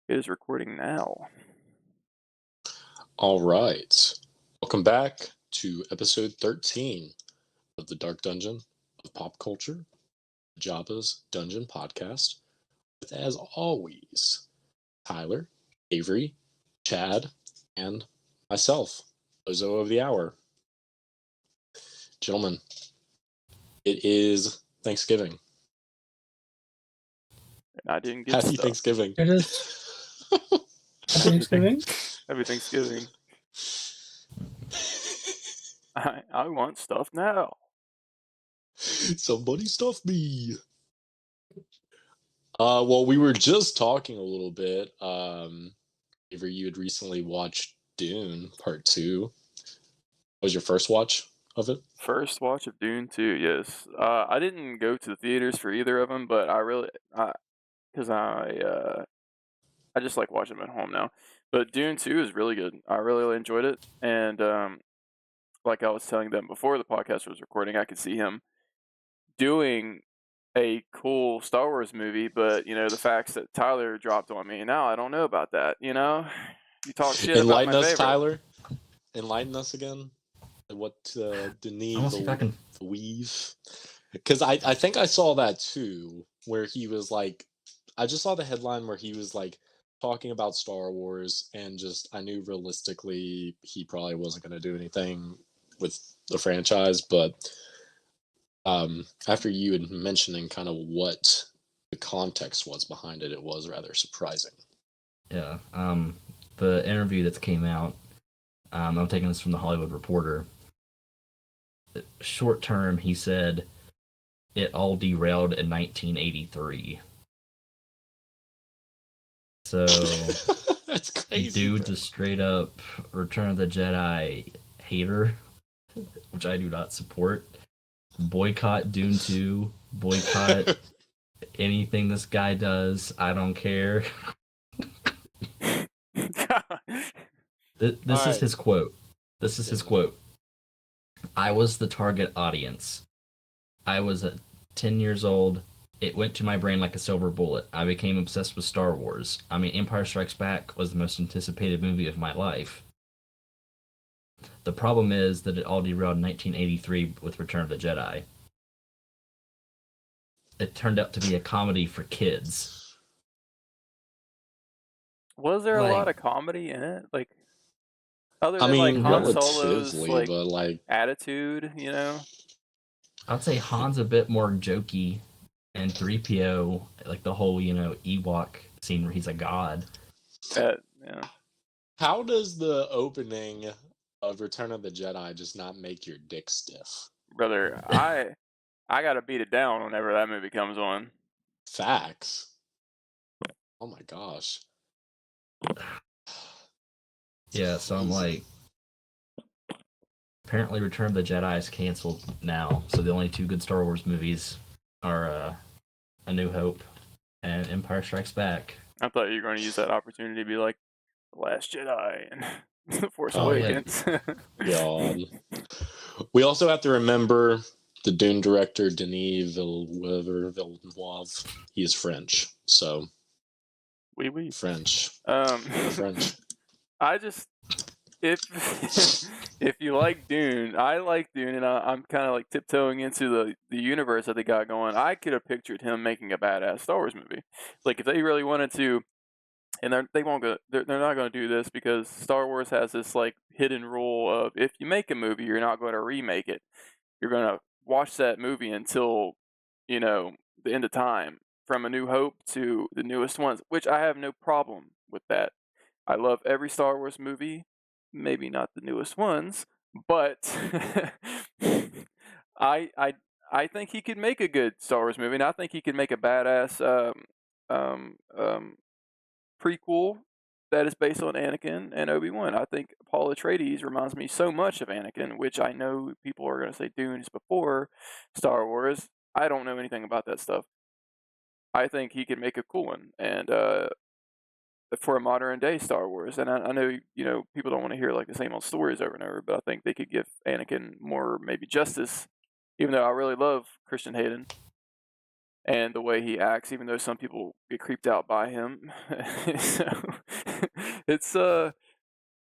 It is recording now. All right. Welcome back to episode 13 of the Dark Dungeon of Pop Culture, Jabbas Dungeon Podcast, with, as always, Tyler, Avery, Chad, and myself, Ozo of the Hour. Gentlemen, it is Thanksgiving. And I didn't get Happy stuff. Thanksgiving. It is. Happy Thanksgiving. Happy Thanksgiving. I want stuff now. Somebody stuff me. Well, we were just talking a little bit. Avery, you had recently watched Dune Part 2. What was your first watch of it? First watch of Dune 2, yes. I didn't go to the theaters for either of them, but I just like watching them at home now. But Dune 2 is really good. I really enjoyed it, and like I was telling them before the podcast was recording, I could see him doing a cool Star Wars movie, but the facts that Tyler dropped on me, now I don't know about that. You talk shit Enlighten about my us, favorite. Tyler. Enlighten us again. What Denis the weave? Because I think I saw that too, where he was like, I just saw the headline where he was like talking about Star Wars, and just I knew realistically he probably wasn't going to do anything with the franchise, but after you had mentioning kind of what the context was behind it, it was rather surprising. Yeah. The interview that came out, I'm taking this from the Hollywood Reporter. Short term, he said it all derailed in 1983. So that's crazy. Dude's a straight up Return of the Jedi hater, which I do not support. Boycott Dune 2. Boycott anything this guy does. I don't care. This is his quote. This is his quote. I was the target audience. I was 10 years old. It went to my brain like a silver bullet. I became obsessed with Star Wars. I mean, Empire Strikes Back was the most anticipated movie of my life. The problem is that it all derailed in 1983 with Return of the Jedi. It turned out to be a comedy for kids. Was there a lot of comedy in it? Like, other than Han Solo's attitude, I'd say Han's a bit more jokey, and 3PO, like the whole, Ewok scene where he's a god. Yeah. How does the opening of Return of the Jedi just not make your dick stiff? Brother, I gotta beat it down whenever that movie comes on. Facts. Oh my gosh. Yeah, so I'm like, apparently Return of the Jedi is canceled now, so the only two good Star Wars movies are A New Hope and Empire Strikes Back. I thought you were going to use that opportunity to be like The Last Jedi and The Force Awakens. God. We also have to remember the Dune director, Denis Villeneuve. He is French, so... Oui. French. French. I just... If you like Dune, I like Dune, and I'm kind of like tiptoeing into the universe that they got going. I could have pictured him making a badass Star Wars movie. Like, if they really wanted to, and they're not going to do this, because Star Wars has this like hidden rule of, if you make a movie, you're not going to remake it. You're going to watch that movie until the end of time, from A New Hope to the newest ones, which I have no problem with that. I love every Star Wars movie. Maybe not the newest ones, but I think he could make a good Star Wars movie, and I think he could make a badass prequel that is based on Anakin and Obi-Wan. I think Paul Atreides reminds me so much of Anakin, which I know people are going to say Dune is before Star Wars. I don't know anything about that stuff. I think he could make a cool one, and for a modern day Star Wars. And I know, people don't want to hear like the same old stories over and over, but I think they could give Anakin more maybe justice, even though I really love Christian Hayden. and the way he acts, even though some people get creeped out by him. So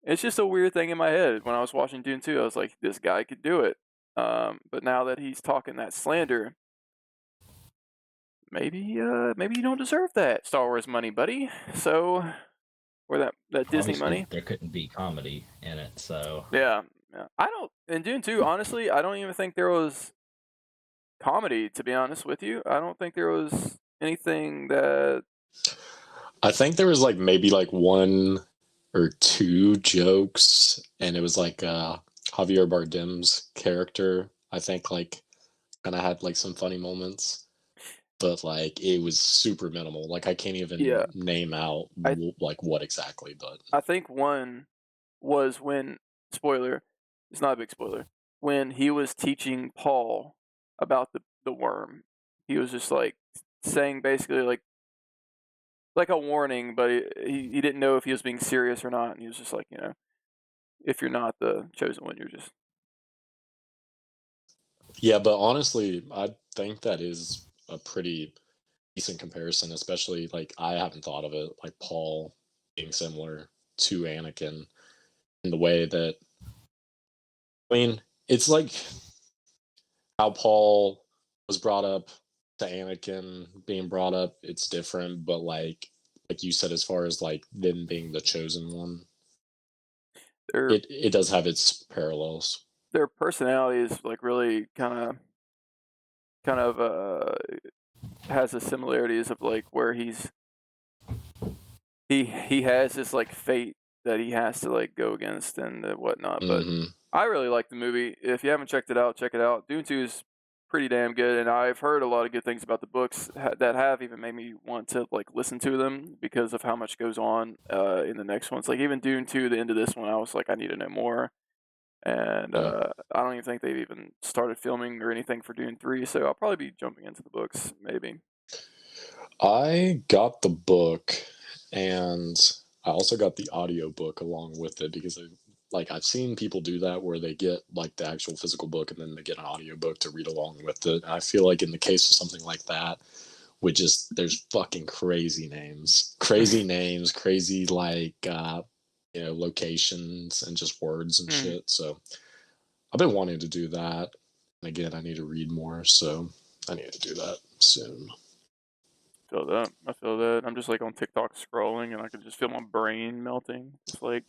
it's just a weird thing in my head. When I was watching Dune 2, I was like, this guy could do it. But now that he's talking that slander, maybe you don't deserve that Star Wars money, buddy. So, or that Disney Obviously, money. there couldn't be comedy in it, so Yeah. I don't. In Dune 2, honestly, I don't even think there was comedy. To be honest with you, I don't think there was anything that. I think there was like maybe like one or two jokes, and it was like Javier Bardem's character. I think like kind of had like some funny moments, but like it was super minimal. Like I can't even name out like what exactly. But I think one was when, spoiler, it's not a big spoiler, when he was teaching Paul about the worm. He was just like saying basically like a warning, but he didn't know if he was being serious or not, and he was just like, if you're not the chosen one, you're just. Yeah, but honestly, I think that is a pretty decent comparison, especially like I haven't thought of it like Paul being similar to Anakin in the way that, I mean, it's like how Paul was brought up to Anakin being brought up. It's different, but like you said, as far as like them being the chosen one, it does have its parallels. Their personalities like really kind of has the similarities of like where he has this like fate that he has to like go against and whatnot. But I really like the movie. If you haven't checked it out, check it out. Dune 2 is pretty damn good, and I've heard a lot of good things about the books that have even made me want to like listen to them because of how much goes on in the next ones. Like even Dune 2, the end of this one, I was like, I need to know more. And I don't even think they've even started filming or anything for Dune 3, so I'll probably be jumping into the books, maybe. I got the book, and I also got the audiobook along with it because I've seen people do that where they get like the actual physical book and then they get an audiobook to read along with it. And I feel like in the case of something like that, there's fucking crazy names, crazy like locations and just words and shit. So I've been wanting to do that. And again, I need to read more, so I need to do that soon. I feel that. I'm just like on TikTok scrolling, and I can just feel my brain melting. It's like.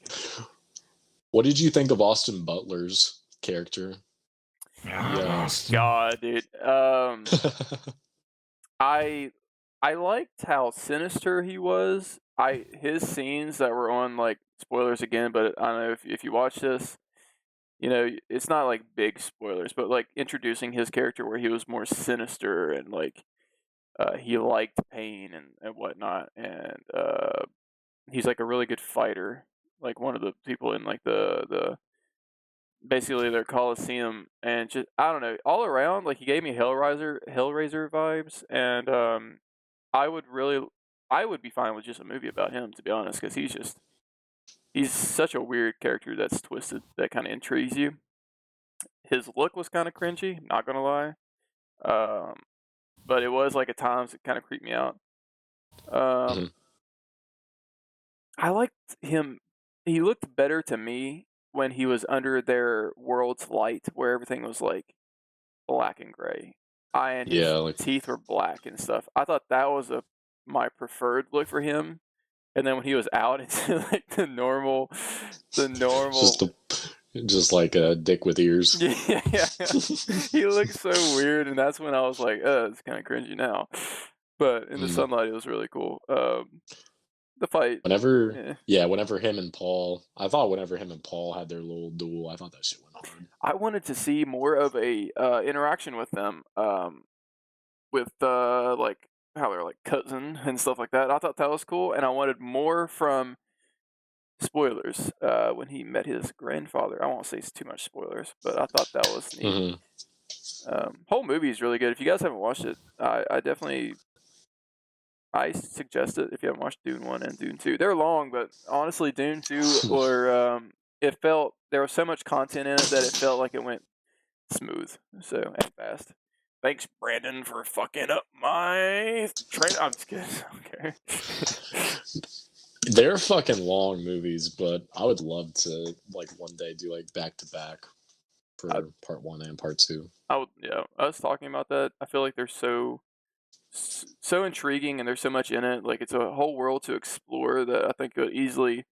What did you think of Austin Butler's character? Yeah. God, dude. I liked how sinister he was. His scenes that were on, like, spoilers again, but I don't know if you watch this, it's not like big spoilers, but like introducing his character where he was more sinister and like he liked pain and whatnot, and he's like a really good fighter, like one of the people in like the basically their Coliseum, and just I don't know, all around like he gave me Hellraiser vibes, and I would be fine with just a movie about him, to be honest, because he's such a weird character that's twisted that kind of intrigues you. His look was kind of cringy, not gonna lie, but it was like at times it kind of creeped me out. I liked him. He looked better to me when he was under their world's light, where everything was like black and gray. And his teeth were black and stuff. I thought that was my preferred look for him. And then when he was out, it's like the normal. Just like a dick with ears. Yeah. He looked so weird, and that's when I was like, it's kind of cringy now. But in the sunlight, it was really cool. The fight. Whenever him and Paul had their little duel, I thought that shit went hard. I wanted to see more of a interaction with them, with like how they're like cousin and stuff like that. I thought that was cool, and I wanted more from spoilers when he met his grandfather. I won't say too much spoilers, but I thought that was neat. Whole movie is really good. If you guys haven't watched it, I suggest it if you haven't watched Dune 1 and Dune 2. They're long, but honestly, Dune 2, or it felt there was so much content in it that it felt like it went smooth, and fast. Thanks, Brandon, for fucking up my train. I'm just kidding. Okay. They're fucking long movies, but I would love to like one day do like back to back for part 1 and part 2. I was talking about that. I feel like they're so intriguing and there's so much in it. Like it's a whole world to explore that I think could easily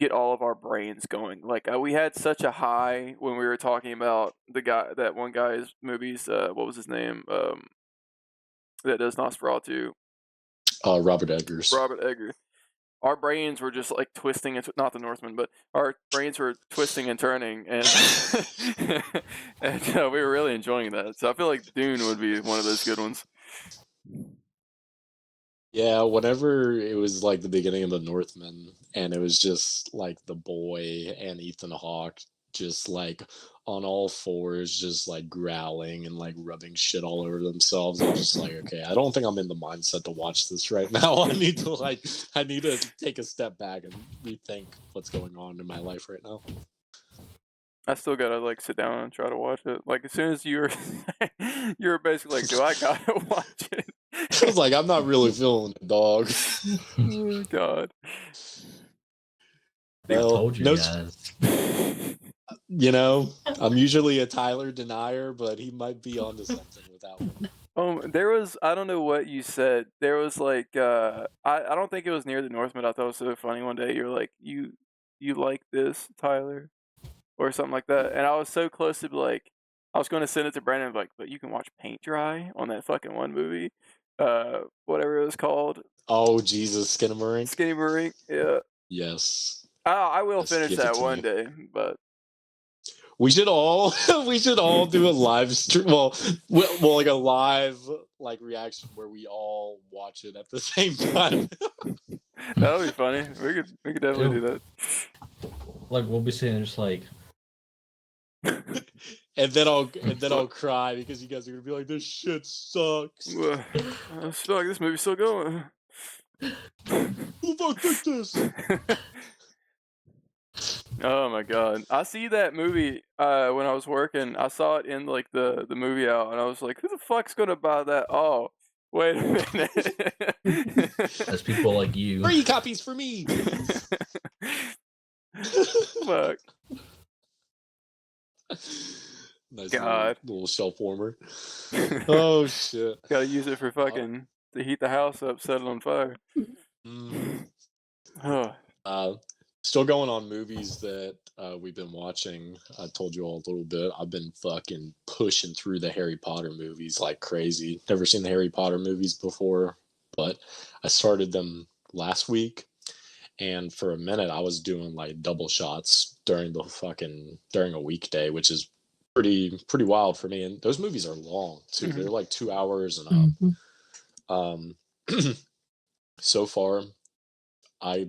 get all of our brains going. Like we had such a high when we were talking about that one guy's movies. What was his name? That does Nosferatu. Robert Eggers. Robert Eggers. Our brains were just like twisting, not the Northman, but our brains were twisting and turning, and and we were really enjoying that. So I feel like Dune would be one of those good ones. Yeah, whenever it was like the beginning of the Northman, and it was just like the boy and Ethan Hawke just like on all fours, just like growling and like rubbing shit all over themselves. I was just like, okay, I don't think I'm in the mindset to watch this right now. I need to take a step back and rethink what's going on in my life right now. I still gotta like sit down and try to watch it. Like as soon as you were basically like, do I gotta watch it? I was like, I'm not really feeling it, dog. Oh God. I told you guys. You know, I'm usually a Tyler denier, but he might be onto something with that one. There was, I don't know what you said. There was like, I don't think it was near the Northman. I thought it was so funny one day. You were like, you like this, Tyler? Or something like that. And I was so close to be like, I was going to send it to Brandon, like, but you can watch Paint Dry on that fucking one movie. Whatever it was called. Oh, Jesus, Skinamarink? Skinamarink, yeah. Yes. I will finish that one day, but... We should all do a live stream. Well, like a live like reaction where we all watch it at the same time. That would be funny. We could definitely do that. Like we'll be sitting there just like, and then I'll cry because you guys are gonna be like, this shit sucks. I feel like this movie's still going. Who the fuck did this? Oh my God! I see that movie when I was working. I saw it in like the movie out, and I was like, "Who the fuck's gonna buy that?" Oh, wait a minute! As people like you, 3 copies for me. Fuck. Nice God. little shelf warmer. Oh shit! Gotta use it for fucking to heat the house up, set it on fire. Still going on movies that we've been watching. I told you all a little bit. I've been fucking pushing through the Harry Potter movies like crazy. Never seen the Harry Potter movies before, but I started them last week. And for a minute, I was doing like double shots during a weekday, which is pretty wild for me. And those movies are long too. They're like 2 hours and up. So far, I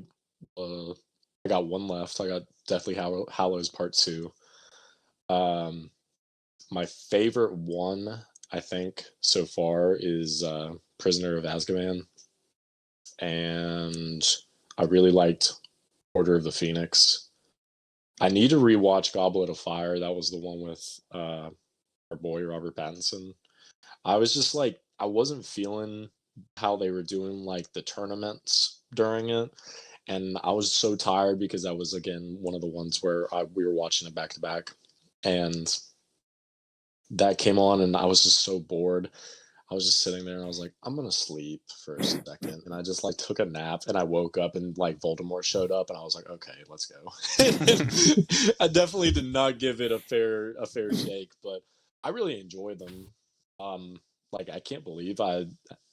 got one left. I got Deathly Hallows Part 2. My favorite one, I think, so far is Prisoner of Azkaban. And I really liked Order of the Phoenix. I need to rewatch Goblet of Fire. That was the one with our boy Robert Pattinson. I was just like, I wasn't feeling how they were doing like the tournaments during it. And I was so tired because that was, again, one of the ones where we were watching it back to back. And that came on and I was just so bored. I was just sitting there and I was like, I'm going to sleep for a second. And I just like took a nap and I woke up and like Voldemort showed up and I was like, okay, let's go. I definitely did not give it a fair shake, but I really enjoyed them. Like, I can't believe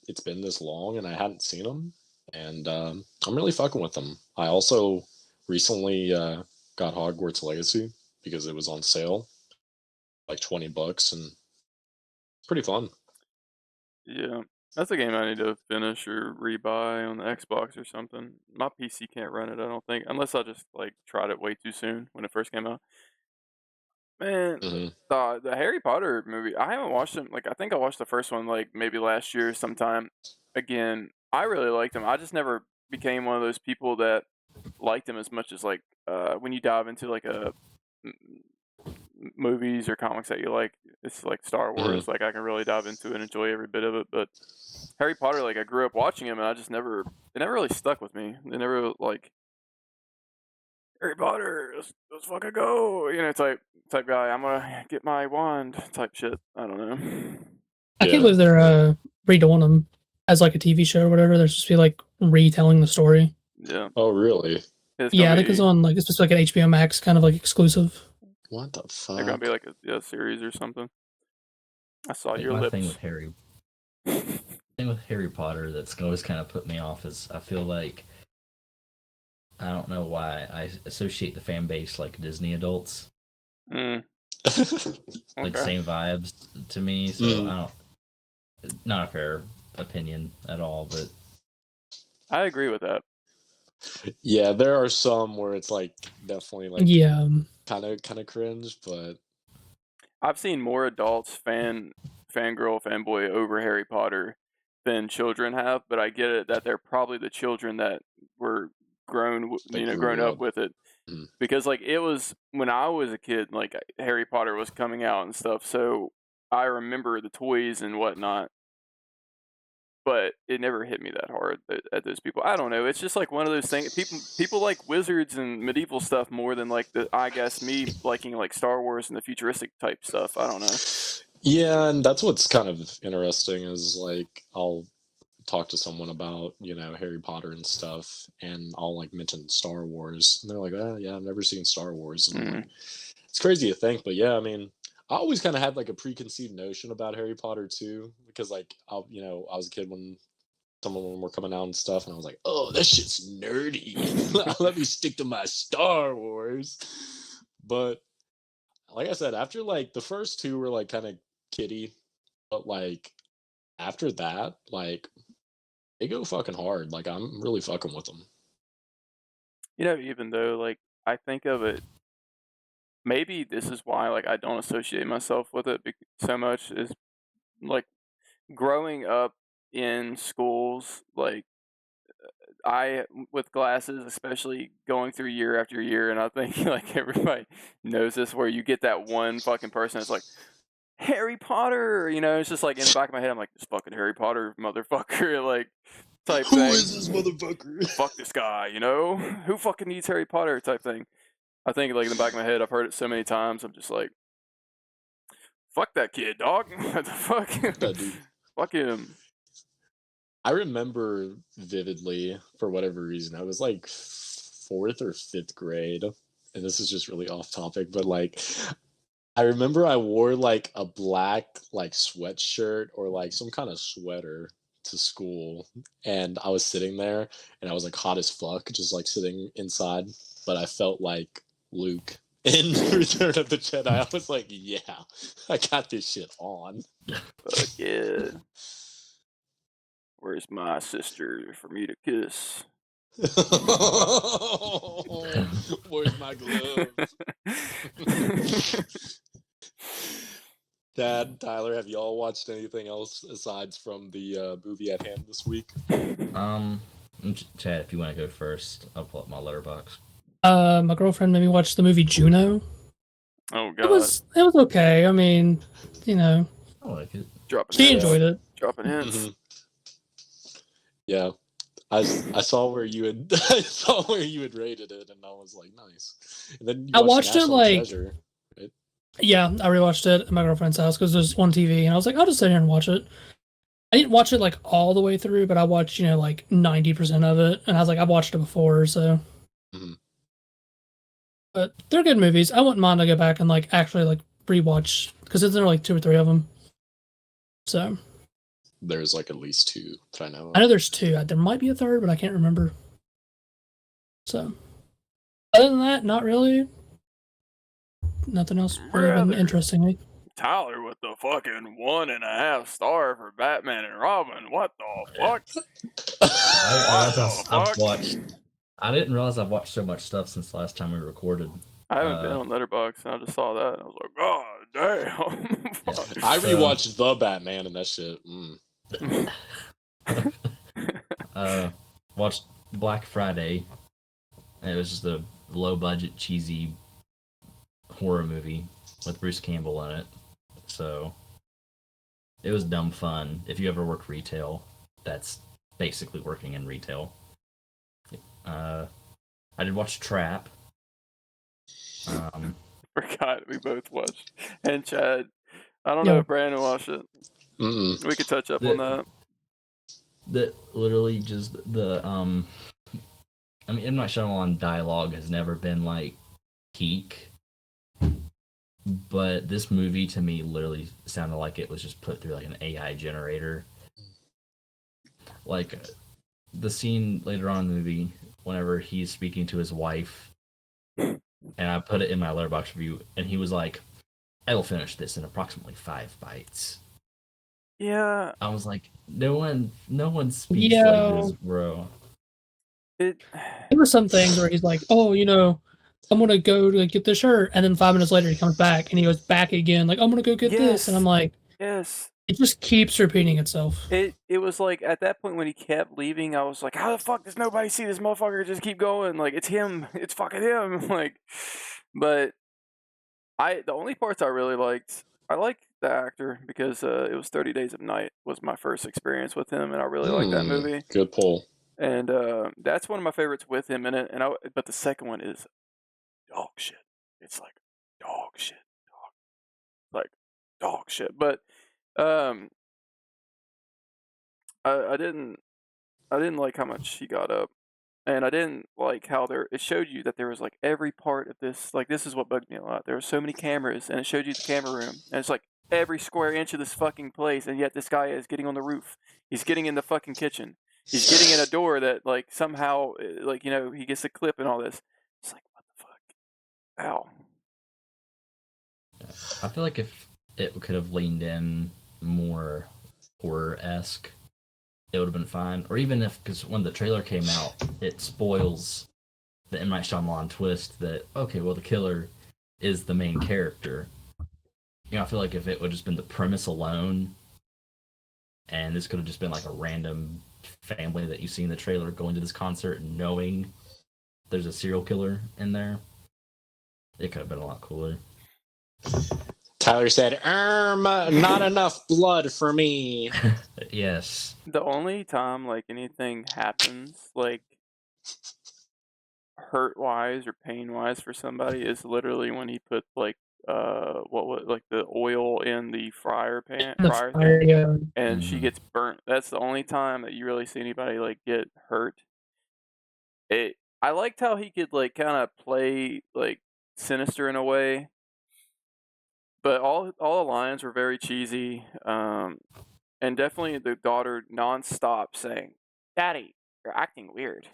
it's been this long and I hadn't seen them. And I'm really fucking with them. I also recently got Hogwarts Legacy because it was on sale, like $20, and it's pretty fun. Yeah, that's a game I need to finish or rebuy on the Xbox or something. My PC can't run it, I don't think, unless I just like tried it way too soon when it first came out. Man, the Harry Potter movie, I haven't watched them. Like, I think I watched the first one like maybe last year sometime. Again, I really liked them. I just never became one of those people that liked them as much as like when you dive into like a movies or comics that you like. It's like Star Wars. Like I can really dive into it and enjoy every bit of it. But Harry Potter, like I grew up watching him, and I just it never really stuck with me. It never like Harry Potter, let's fucking go, type guy. I'm gonna get my wand type shit. I don't know. I can't believe they're redoing them as like a TV show or whatever. They're supposed to be like retelling the story. Yeah. Oh, really? Yeah, I think it's on like it's supposed to be like an HBO Max kind of like exclusive. What the fuck? They're gonna be like a series or something. I saw your my lips. thing with Harry Potter that's always kind of put me off is I feel like I don't know why I associate the fan base like Disney adults. Like same vibes to me. So I don't. Not a fair opinion at all, but I agree with that. Yeah, there are some where it's like definitely like kind of cringe, but I've seen more adults fangirl, fanboy over Harry Potter than children have, but I get it that they're probably the children that were grown up with it. Because like it was when I was a kid, like Harry Potter was coming out and stuff, so I remember the toys and whatnot. But it never hit me that hard at those people. I don't know. It's just like one of those things. People like wizards and medieval stuff more than like I guess me liking like Star Wars and the futuristic type stuff. I don't know. Yeah, and that's what's kind of interesting is like I'll talk to someone about Harry Potter and stuff, and I'll like mention Star Wars, and they're like, "Oh yeah, I've never seen Star Wars." And like, it's crazy to think, but yeah, I mean. I always kind of had like a preconceived notion about Harry Potter too, because like I was a kid when some of them were coming out and stuff, and I was like, "Oh, that shit's nerdy. Let me stick to my Star Wars." But like I said, after like the first two were like kind of kiddie, but like after that, like they go fucking hard. Like I'm really fucking with them. Even though like I think of it. Maybe this is why like I don't associate myself with it so much is like growing up in schools like I with glasses especially going through year after year, and I think like everybody knows this where you get that one fucking person that's like Harry Potter, it's just like in the back of my head I'm like this fucking Harry Potter motherfucker like type thing. Who is this motherfucker? Fuck this guy, who fucking needs Harry Potter type thing. I think, like, in the back of my head, I've heard it so many times, I'm just like, fuck that kid, dog. What the fuck? That dude. Fuck him. I remember vividly, for whatever reason, I was like 4th or 5th grade, and this is just really off topic, but like, I remember I wore like a black like sweatshirt or like some kind of sweater to school, and I was sitting there, and I was like hot as fuck, just like sitting inside, but I felt like Luke in Return of the Jedi. I was like, yeah, I got this shit on. Fuck yeah. Where's my sister for me to kiss? Where's my gloves? Dad, Tyler, have y'all watched anything else aside from the movie at hand this week? Chad, if you want to go first, I'll pull up my letterbox. My girlfriend made me watch the movie Juno. Oh god, it was okay. I mean, I like it. She enjoyed it. Dropping hints. Mm-hmm. Yeah, I saw where you had rated it, and I was like, nice. And then I watched National it like Treasure, right? Yeah, I rewatched it at my girlfriend's house because there's one TV, and I was like, I'll just sit here and watch it. I didn't watch it like all the way through, but I watched like 90% of it, and I was like, I've watched it before, so. Mm-hmm. But they're good movies. I wouldn't mind to go back and like actually like rewatch because there are like 2 or 3 of them. So. There's like at least 2 that I know of. I know there's 2. There might be a 3rd, but I can't remember. So. Other than that, not really. Nothing else really interesting. Tyler with the fucking 1.5 star for Batman and Robin. What the fuck? I didn't realize I've watched so much stuff since the last time we recorded. I haven't been on Letterboxd, and I just saw that, and I was like, God damn. I rewatched The Batman, and that shit. Watched Black Friday. It was just a low-budget, cheesy horror movie with Bruce Campbell in it. So it was dumb fun. If you ever work retail, that's basically working in retail. I did watch Trap. Forgot we both watched. And Chad, I don't know if Brandon watched it. Mm-mm. We could touch up on that. That literally just I mean, M. Night Shyamalan dialogue has never been like peak, but this movie to me literally sounded like it was just put through like an AI generator. Like the scene later on in the movie, whenever he's speaking to his wife, and I put it in my Letterboxd review, and he was like, "I will finish this in approximately 5 bites." Yeah. I was like, no one speaks like this, bro. There were some things where he's like, "Oh, I'm gonna go to get the shirt," and then 5 minutes later he comes back and he goes back again, like, "I'm gonna go get this," and I'm like, yes. It just keeps repeating itself. It was like at that point when he kept leaving, I was like, how the fuck does nobody see this motherfucker just keep going? Like, it's him. It's fucking him. Like, but the only parts I really liked, I liked the actor because it was 30 Days of Night was my first experience with him, and I really liked that movie. Good pull. And that's one of my favorites with him in it. But the second one is dog shit. It's like dog shit. Dog shit. But I didn't like how much he got up, and I didn't like how it showed you that there was like every part of this. Like, this is what bugged me a lot. There were so many cameras, and it showed you the camera room, and it's like every square inch of this fucking place, and yet this guy is getting on the roof. He's getting in the fucking kitchen. He's getting in a door that like somehow like he gets a clip and all this. It's like, what the fuck? Ow. I feel like if it could have leaned in more horror-esque, it would have been fine. Or even because when the trailer came out, it spoils the M. Night Shyamalan twist that, okay, well, the killer is the main character. I feel like if it would have just been the premise alone, and this could have just been like a random family that you see in the trailer going to this concert and knowing there's a serial killer in there, it could have been a lot cooler. Tyler said, not enough blood for me. Yes. The only time like anything happens like hurt wise or pain wise for somebody is literally when he put like what was like the oil in the fryer pan thing, and she gets burnt. That's the only time that you really see anybody like get hurt. I liked how he could like kind of play like sinister in a way. But all the lines were very cheesy, and definitely the daughter nonstop saying, "Daddy, you're acting weird.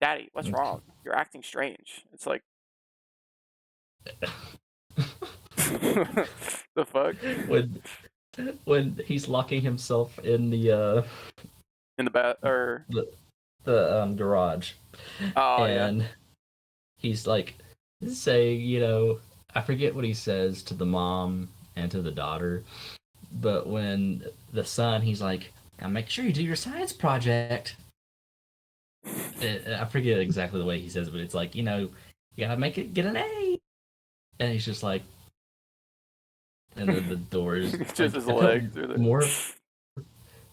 Daddy, what's wrong? You're acting strange." It's like, the fuck? When he's locking himself in the the garage, and he's like saying, I forget what he says to the mom and to the daughter, but when the son, he's like, "Now make sure you do your science project." I forget exactly the way he says it, but it's like, you gotta make it get an A. And he's just like, and then the doors just like, his legs are there.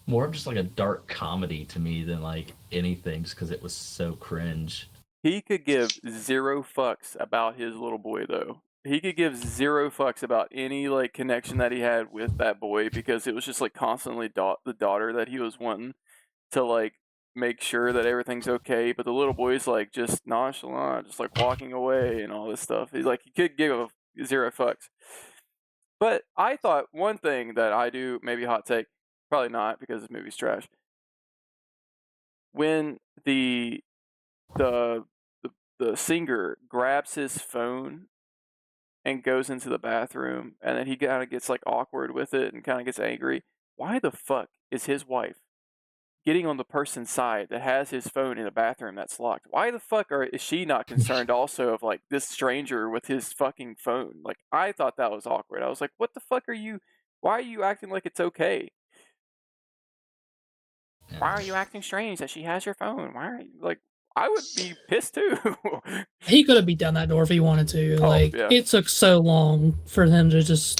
More of just like a dark comedy to me than like anything, just because it was so cringe. He could give zero fucks about his little boy, though. He could give zero fucks about any like connection that he had with that boy, because it was just like constantly the daughter that he was wanting to like make sure that everything's okay, but the little boy's like just nonchalant, just like walking away and all this stuff. He's like, he could give zero fucks. But I thought one thing that I do, maybe hot take, probably not because this movie's trash. When the singer grabs his phone and goes into the bathroom, and then he kind of gets like awkward with it and kind of gets angry. Why the fuck is his wife getting on the person's side that has his phone in a bathroom that's locked? Why the fuck is she not concerned also of like this stranger with his fucking phone? Like, I thought that was awkward. I was like, what the fuck are you? Why are you acting like it's okay? Why are you acting strange that she has your phone? Why are you like? I would be pissed too. He could have beat down that door if he wanted to. It took so long for them to just,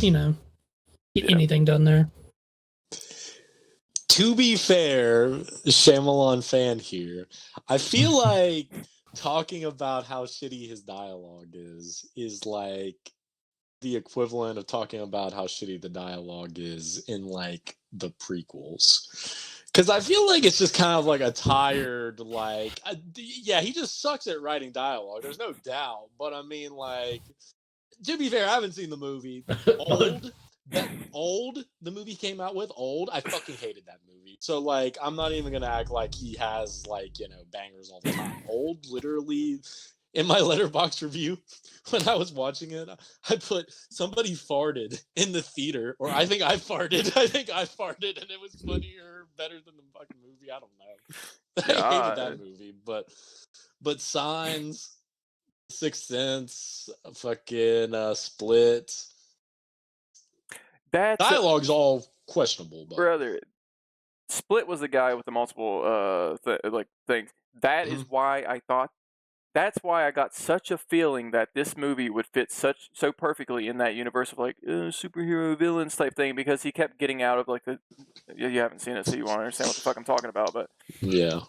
get anything done there. To be fair, Shyamalan fan here, I feel like talking about how shitty his dialogue is like the equivalent of talking about how shitty the dialogue is in like the prequels. Because I feel like it's just kind of like a tired, like, yeah, he just sucks at writing dialogue. There's no doubt. But I mean, like, to be fair, I haven't seen the movie. The movie came out with Old. I fucking hated that movie. So, like, I'm not even gonna act like he has, like, you know, bangers all the time. Old, literally, in my Letterboxd review, when I was watching it, I put somebody farted in the theater, or I think I farted, and it was funnier, better than the fucking movie. I don't know. I hated that movie, but Signs, Sixth Sense, fucking Split. That dialogue's all questionable, but brother, Split was the guy with the multiple things. That is why I thought. That's why I got such a feeling that this movie would fit so perfectly in that universe of like superhero villains type thing, because he kept getting out of like the. You haven't seen it, so you won't understand what the fuck I'm talking about, but yeah.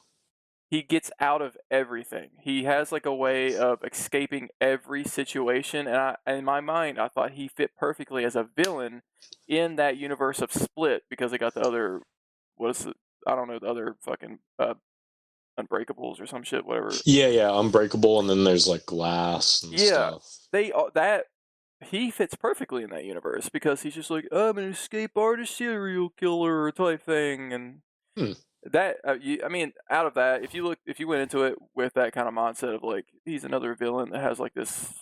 He gets out of everything. He has like a way of escaping every situation, and in my mind, I thought he fit perfectly as a villain in that universe of Split, because they got the other, I don't know, the other fucking Unbreakables or some shit, whatever. Yeah, Unbreakable, and then there's like Glass and stuff. He fits perfectly in that universe, because he's just like, I'm an escape artist serial killer type thing, and that I mean, out of that, if you went into it with that kind of mindset of like he's another villain that has like this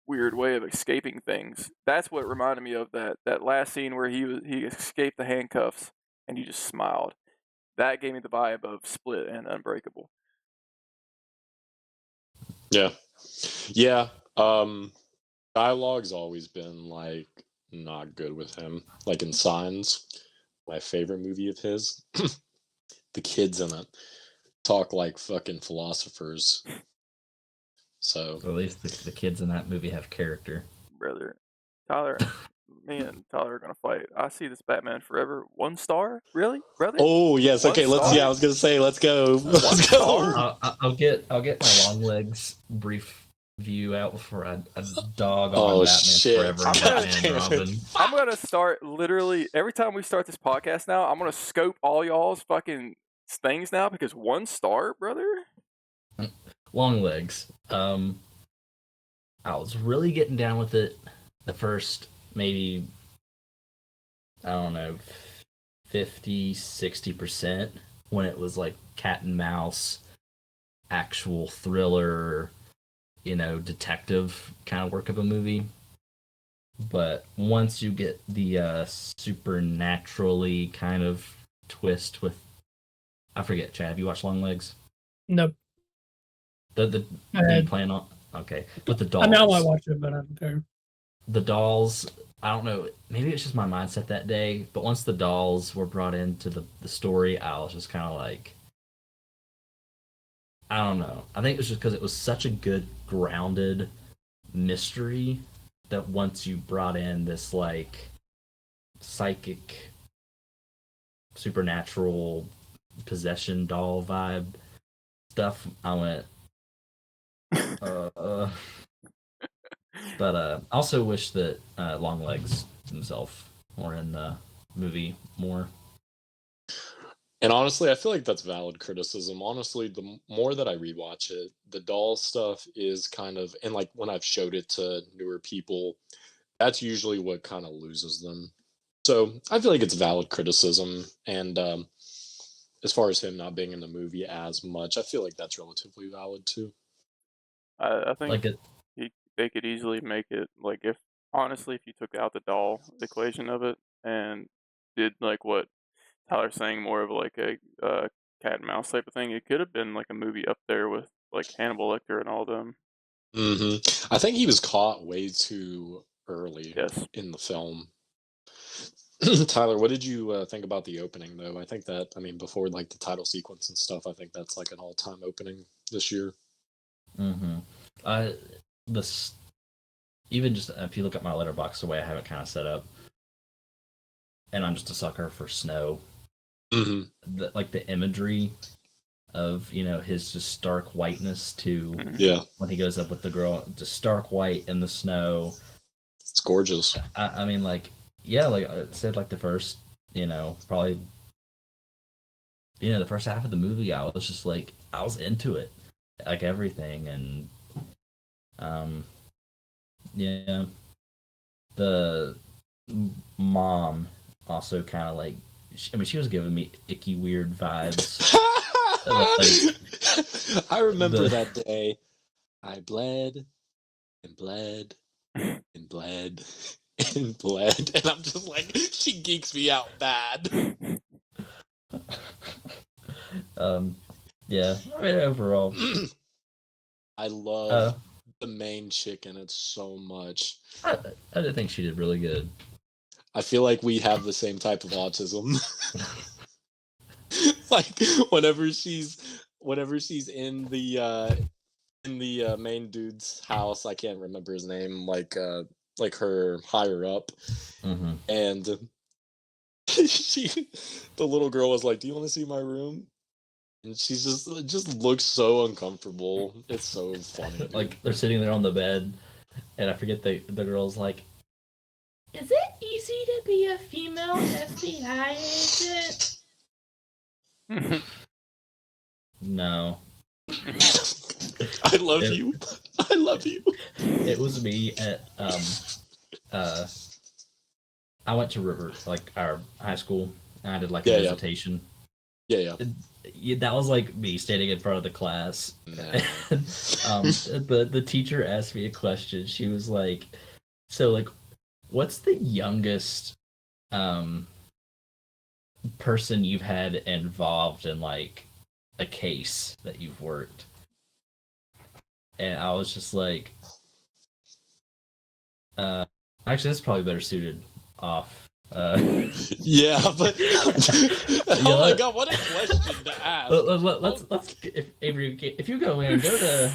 weird way of escaping things, that's what reminded me of that last scene where he escaped the handcuffs and he just smiled. That gave me the vibe of Split and Unbreakable. Yeah. Dialogue's always been like not good with him. Like in Signs, my favorite movie of his, the kids in it talk like fucking philosophers. So at least the kids in that movie have character. Brother, Tyler, me and Tyler are gonna fight. I see this Batman Forever 1 star. Really, brother? Oh yes, okay. Let's. Yeah, I was gonna say, let's go. Let's go. I'll get my long legs brief view out before I dog on Batman Forever and Batman Robin. I'm gonna start literally every time we start this podcast now. I'm gonna scope all y'all's fucking things now, because 1 star, brother. Long legs. I was really getting down with it the first maybe, I don't know, 50-60% when it was like cat and mouse, actual thriller, detective kind of work of a movie. But once you get the supernaturally kind of twist with, I forget, Chad, have you watched Long Legs? Nope. Do you plan on? Okay, but the dolls. I mean, I might watch it, but I don't care. The dolls, I don't know. Maybe it's just my mindset that day. But once the dolls were brought into the story, I was just kind of like, I don't know. I think it was just because it was such a good grounded mystery that once you brought in this like psychic, supernatural possession doll vibe stuff, I went. But I also wish that Longlegs himself were in the movie more. And honestly, I feel like that's valid criticism. Honestly, the more that I rewatch it, the doll stuff is kind of, and like when I've showed it to newer people, that's usually what kind of loses them. So I feel like it's valid criticism. And as far as him not being in the movie as much, I feel like that's relatively valid too. I think they could easily make it like if you took out the doll equation of it and did like what Tyler's saying, more of like a cat and mouse type of thing, it could have been like a movie up there with like Hannibal Lecter and all them. I think he was caught way too early in the film. Tyler, what did you think about the opening though? I think that, before like the title sequence and stuff, I think that's like an all-time opening this year. Even just if you look at my Letterboxd, the way I have it kind of set up, and I'm just a sucker for snow. Mm-hmm. The imagery of his just stark whiteness to when he goes up with the girl, just stark white in the snow. It's gorgeous. I mean, like I said, like the first, probably, the first half of the movie, I was just like, I was into it, like everything, and the mom also kind of like, she was giving me icky, weird vibes. I remember that day. I bled and bled and bled and bled, and I'm just like, she geeks me out bad. Yeah. I mean, overall, I love the main chick in it so much. I did think she did really good. I feel like we have the same type of autism. Like whenever she's in the main dude's house, I can't remember his name, like her higher up, and the little girl was like, "Do you want to see my room?" And she's just looks so uncomfortable. It's so funny. Like they're sitting there on the bed, and I forget the girl's like, "Is it easy to be a female FBI agent?" No. I love you. I love you. It was me at I went to River, like our high school, and I did like a visitation. Yeah. That was like me standing in front of the class. The teacher asked me a question. She was like, "So, like, what's the youngest person you've had involved in like a case that you've worked?" And I was just like, actually, that's probably better suited off. Yeah, but oh my god, what a question to ask. Let's if Avery, if you go to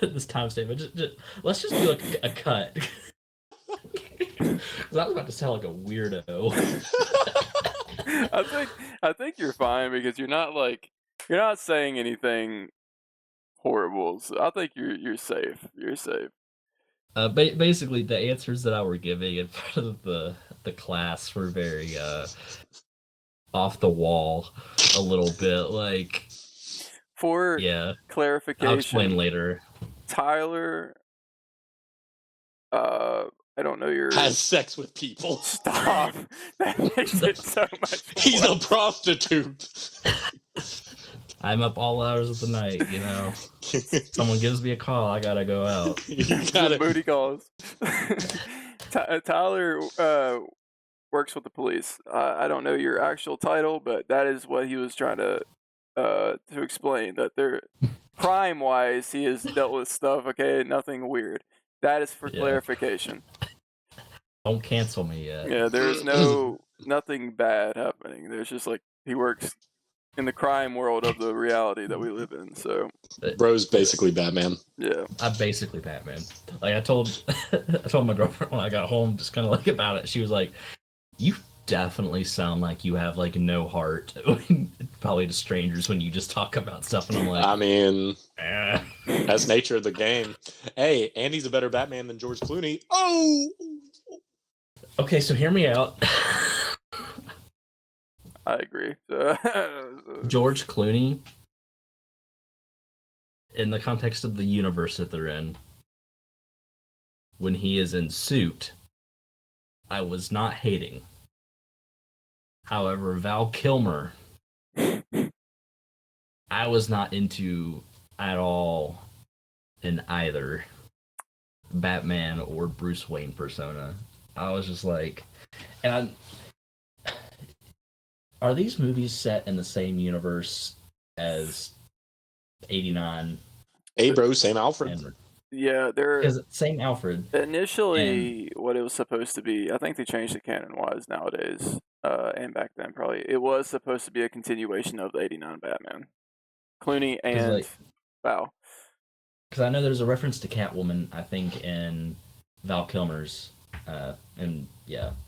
this time statement, just let's just do a cut. Because I was about to sound like a weirdo. I think you're fine because you're not saying anything horrible. So I think you're safe. You're safe. Basically, the answers that I were giving in front of the class were very off the wall, a little bit. Like, for clarification, I'll explain later. Tyler, I don't know your has sex with people. Stop. That makes it so much. He's a prostitute. I'm up all hours of the night, Someone gives me a call, I gotta go out. Booty calls. Tyler works with the police. I don't know your actual title, but that is what he was trying to explain. That they're crime-wise, he has dealt with stuff. Okay, nothing weird. That is for clarification. Don't cancel me yet. Yeah, there's nothing bad happening. There's just he works in the crime world of the reality that we live in. So, bro's basically Batman. Yeah, I'm basically Batman. I told my girlfriend when I got home, just kind of about it. She was like, "You definitely sound like you have no heart." Probably to strangers when you just talk about stuff, and I'm like, I mean, that's nature of the game. Hey, Andy's a better Batman than George Clooney. Oh. Okay, so hear me out. I agree. George Clooney, in the context of the universe that they're in, when he is in suit, I was not hating. However, Val Kilmer, I was not into at all in either Batman or Bruce Wayne persona. I was just like, are these movies set in the same universe as 89? Hey, bro, same Alfred. Yeah, they're same Alfred. Initially, what it was supposed to be, I think they changed it canon-wise nowadays, and back then probably. It was supposed to be a continuation of the 89 Batman. Clooney and Val. Because I know there's a reference to Catwoman, I think, in Val Kilmer's, and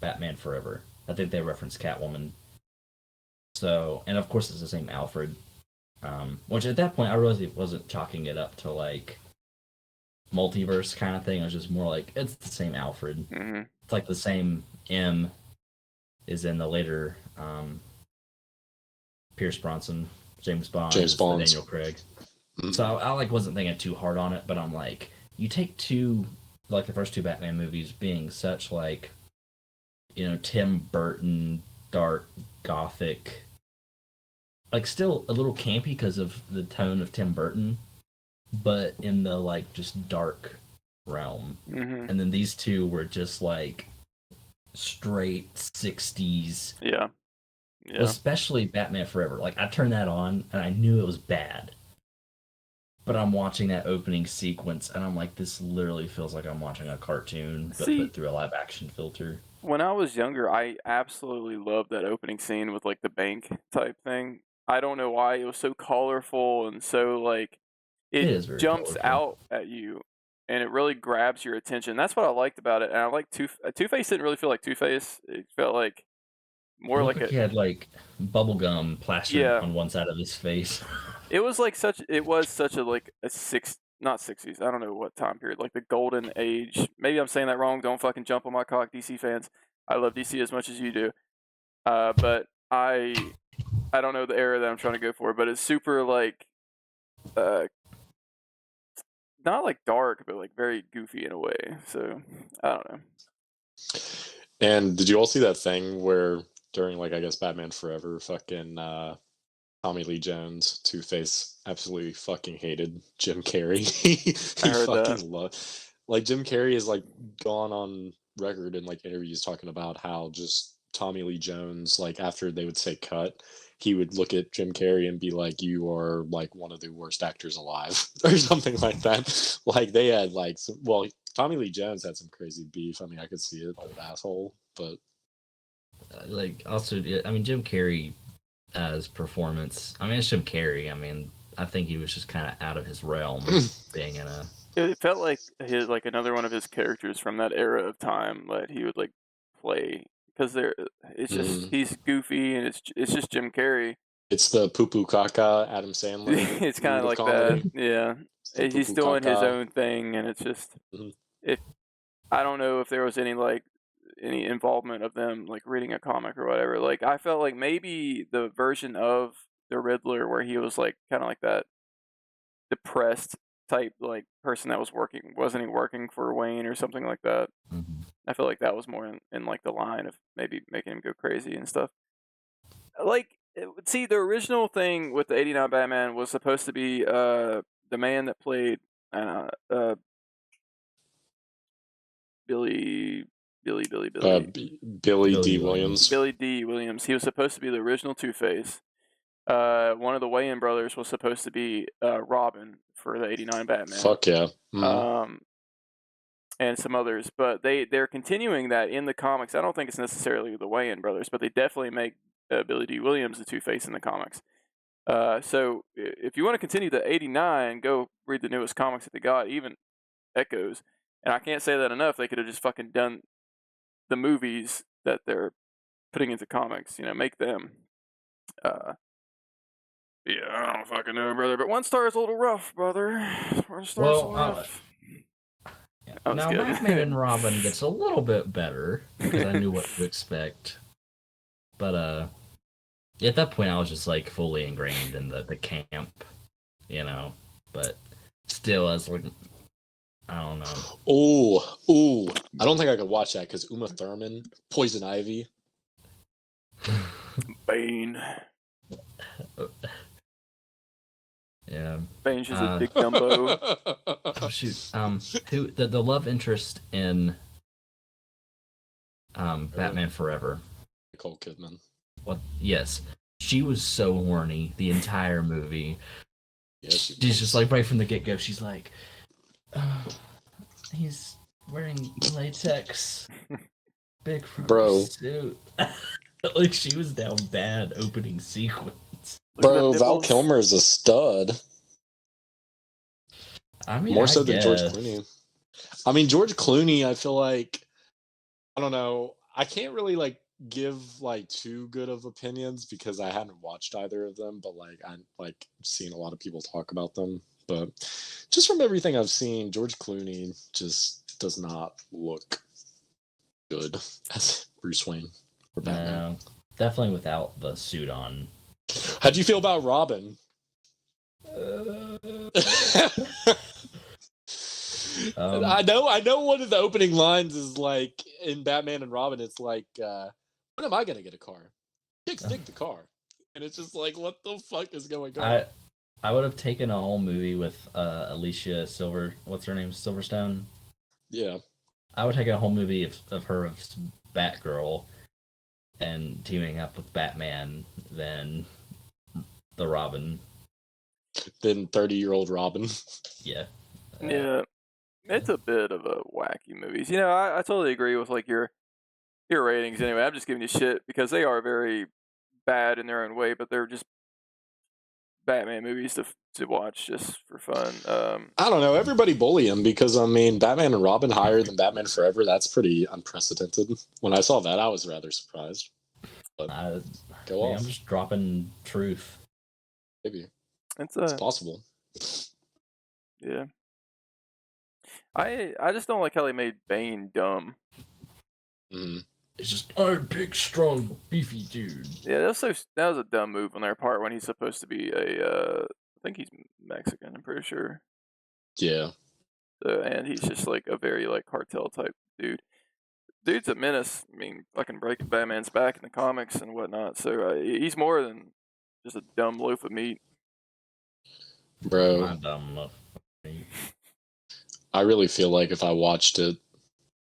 Batman Forever. I think they reference Catwoman. So, and of course it's the same Alfred. Which at that point I really wasn't chalking it up to like multiverse kind of thing. It was just more like it's the same Alfred. Mm-hmm. It's like the same M is in the later Pierce Bronson, James Bond, Daniel Craig. Mm-hmm. So I like wasn't thinking too hard on it, but I'm like, you take the first two Batman movies being such like, Tim Burton, dark, gothic, like still a little campy because of the tone of Tim Burton, but in the like just dark realm. Mm-hmm. And then these two were just like straight 60s. Yeah. Especially Batman Forever. Like I turned that on and I knew it was bad. But I'm watching that opening sequence and I'm like, this literally feels like I'm watching a cartoon but put through a live action filter. When I was younger, I absolutely loved that opening scene with like the bank type thing. I don't know why. It was so colorful and so like it jumps out at you and it really grabs your attention. That's what I liked about it. And I like Two-Face didn't really feel like Two-Face. It felt like more like he had like bubble gum plastered on one side of his face. It was such a like a not 60s. I don't know what time period, like the golden age. Maybe I'm saying that wrong. Don't fucking jump on my cock, DC fans. I love DC as much as you do. But I don't know the era that I'm trying to go for, but it's super like not like dark, but like very goofy in a way. So I don't know. And did you all see that thing where during like I guess Batman Forever, fucking Tommy Lee Jones, Two-Face, absolutely fucking hated Jim Carrey. he fucking loved. Like Jim Carrey is like gone on record in like interviews talking about how just Tommy Lee Jones, like after they would say cut, he would look at Jim Carrey and be like, "You are like one of the worst actors alive," or something like that. Like they had like Tommy Lee Jones had some crazy beef. I mean, I could see it, old asshole, but like also, I mean, Jim Carrey as performance. I mean, it's Jim Carrey. I mean, I think he was just kind of out of his realm, being in a. It felt like another one of his characters from that era of time that he would like play because it's just he's goofy and it's just Jim Carrey. It's the poo poo caca Adam Sandler. It's kind of like comedy. That, yeah. He's doing his own thing, and it's just I don't know if there was any involvement of them like reading a comic or whatever. Like I felt like maybe the version of the Riddler where he was like kind of like that depressed type like person that wasn't he working for Wayne or something like that. Mm-hmm. I feel like that was more in like the line of maybe making him go crazy and stuff. Like see, the original thing with the '89 Batman was supposed to be the man that played Billy D. Williams. Billy D. Williams. He was supposed to be the original Two-Face. One of the Wayans brothers was supposed to be Robin for the '89 Batman. Fuck yeah. And some others, but they're continuing that in the comics. I don't think it's necessarily the Wayans brothers, but they definitely make Billy D. Williams the Two-Face in the comics. So if you want to continue the '89, go read the newest comics that they got, even Echoes. And I can't say that enough. They could have just fucking done the movies that they're putting into comics. Make them. Yeah, I don't fucking know, brother. But 1 star is a little rough, brother. 1 star is a little rough. Yeah. Now, Batman and Robin gets a little bit better because I knew what to expect. But at that point, I was just like fully ingrained in the camp, But still, I was like, I don't know. Oh, I don't think I could watch that because Uma Thurman, Poison Ivy, Bane. Yeah. Bane's just a big Dumbo. Oh shoot. Who the love interest in Batman Forever? Nicole Kidman. What? Yes, she was so horny the entire movie. Yes, she's just like right from the get go. She's like, he's wearing latex, big suit. Like she was down bad opening sequence. Bro, Val Kilmer's a stud. I mean, more so than George Clooney. I mean, George Clooney, I feel like, I don't know, I can't really like give like too good of opinions because I hadn't watched either of them, but like I'm like seen a lot of people talk about them. But just from everything I've seen, George Clooney just does not look good as Bruce Wayne or Batman. No, definitely without the suit on. How do you feel about Robin? I know one of the opening lines is like in Batman and Robin, it's like, when am I gonna get a car? Chicks dig the car. And it's just like, what the fuck is going on? I would have taken a whole movie with Alicia what's her name? Silverstone? Yeah. I would take a whole movie of her of Batgirl and teaming up with Batman than the Robin. Than 30-year-old Robin. Yeah. Yeah. It's a bit of a wacky movies. You know, I totally agree with like your ratings anyway. I'm just giving you shit because they are very bad in their own way, but they're just Batman movies to watch just for fun. I don't know. Everybody bully him because, I mean, Batman and Robin higher than Batman Forever. That's pretty unprecedented. When I saw that, I was rather surprised. But go off. I'm just dropping truth. Maybe. It's possible. Yeah. I just don't like how they made Bane dumb. Mm-hmm. It's just, I'm a big, strong, beefy dude. Yeah, that was a dumb move on their part when he's supposed to be I think he's Mexican, I'm pretty sure. Yeah. And he's just like a very like cartel type dude. Dude's a menace. I mean, fucking breaking Batman's back in the comics and whatnot. So he's more than just a dumb loaf of meat. Bro. My dumb loaf of meat. I really feel like if I watched it,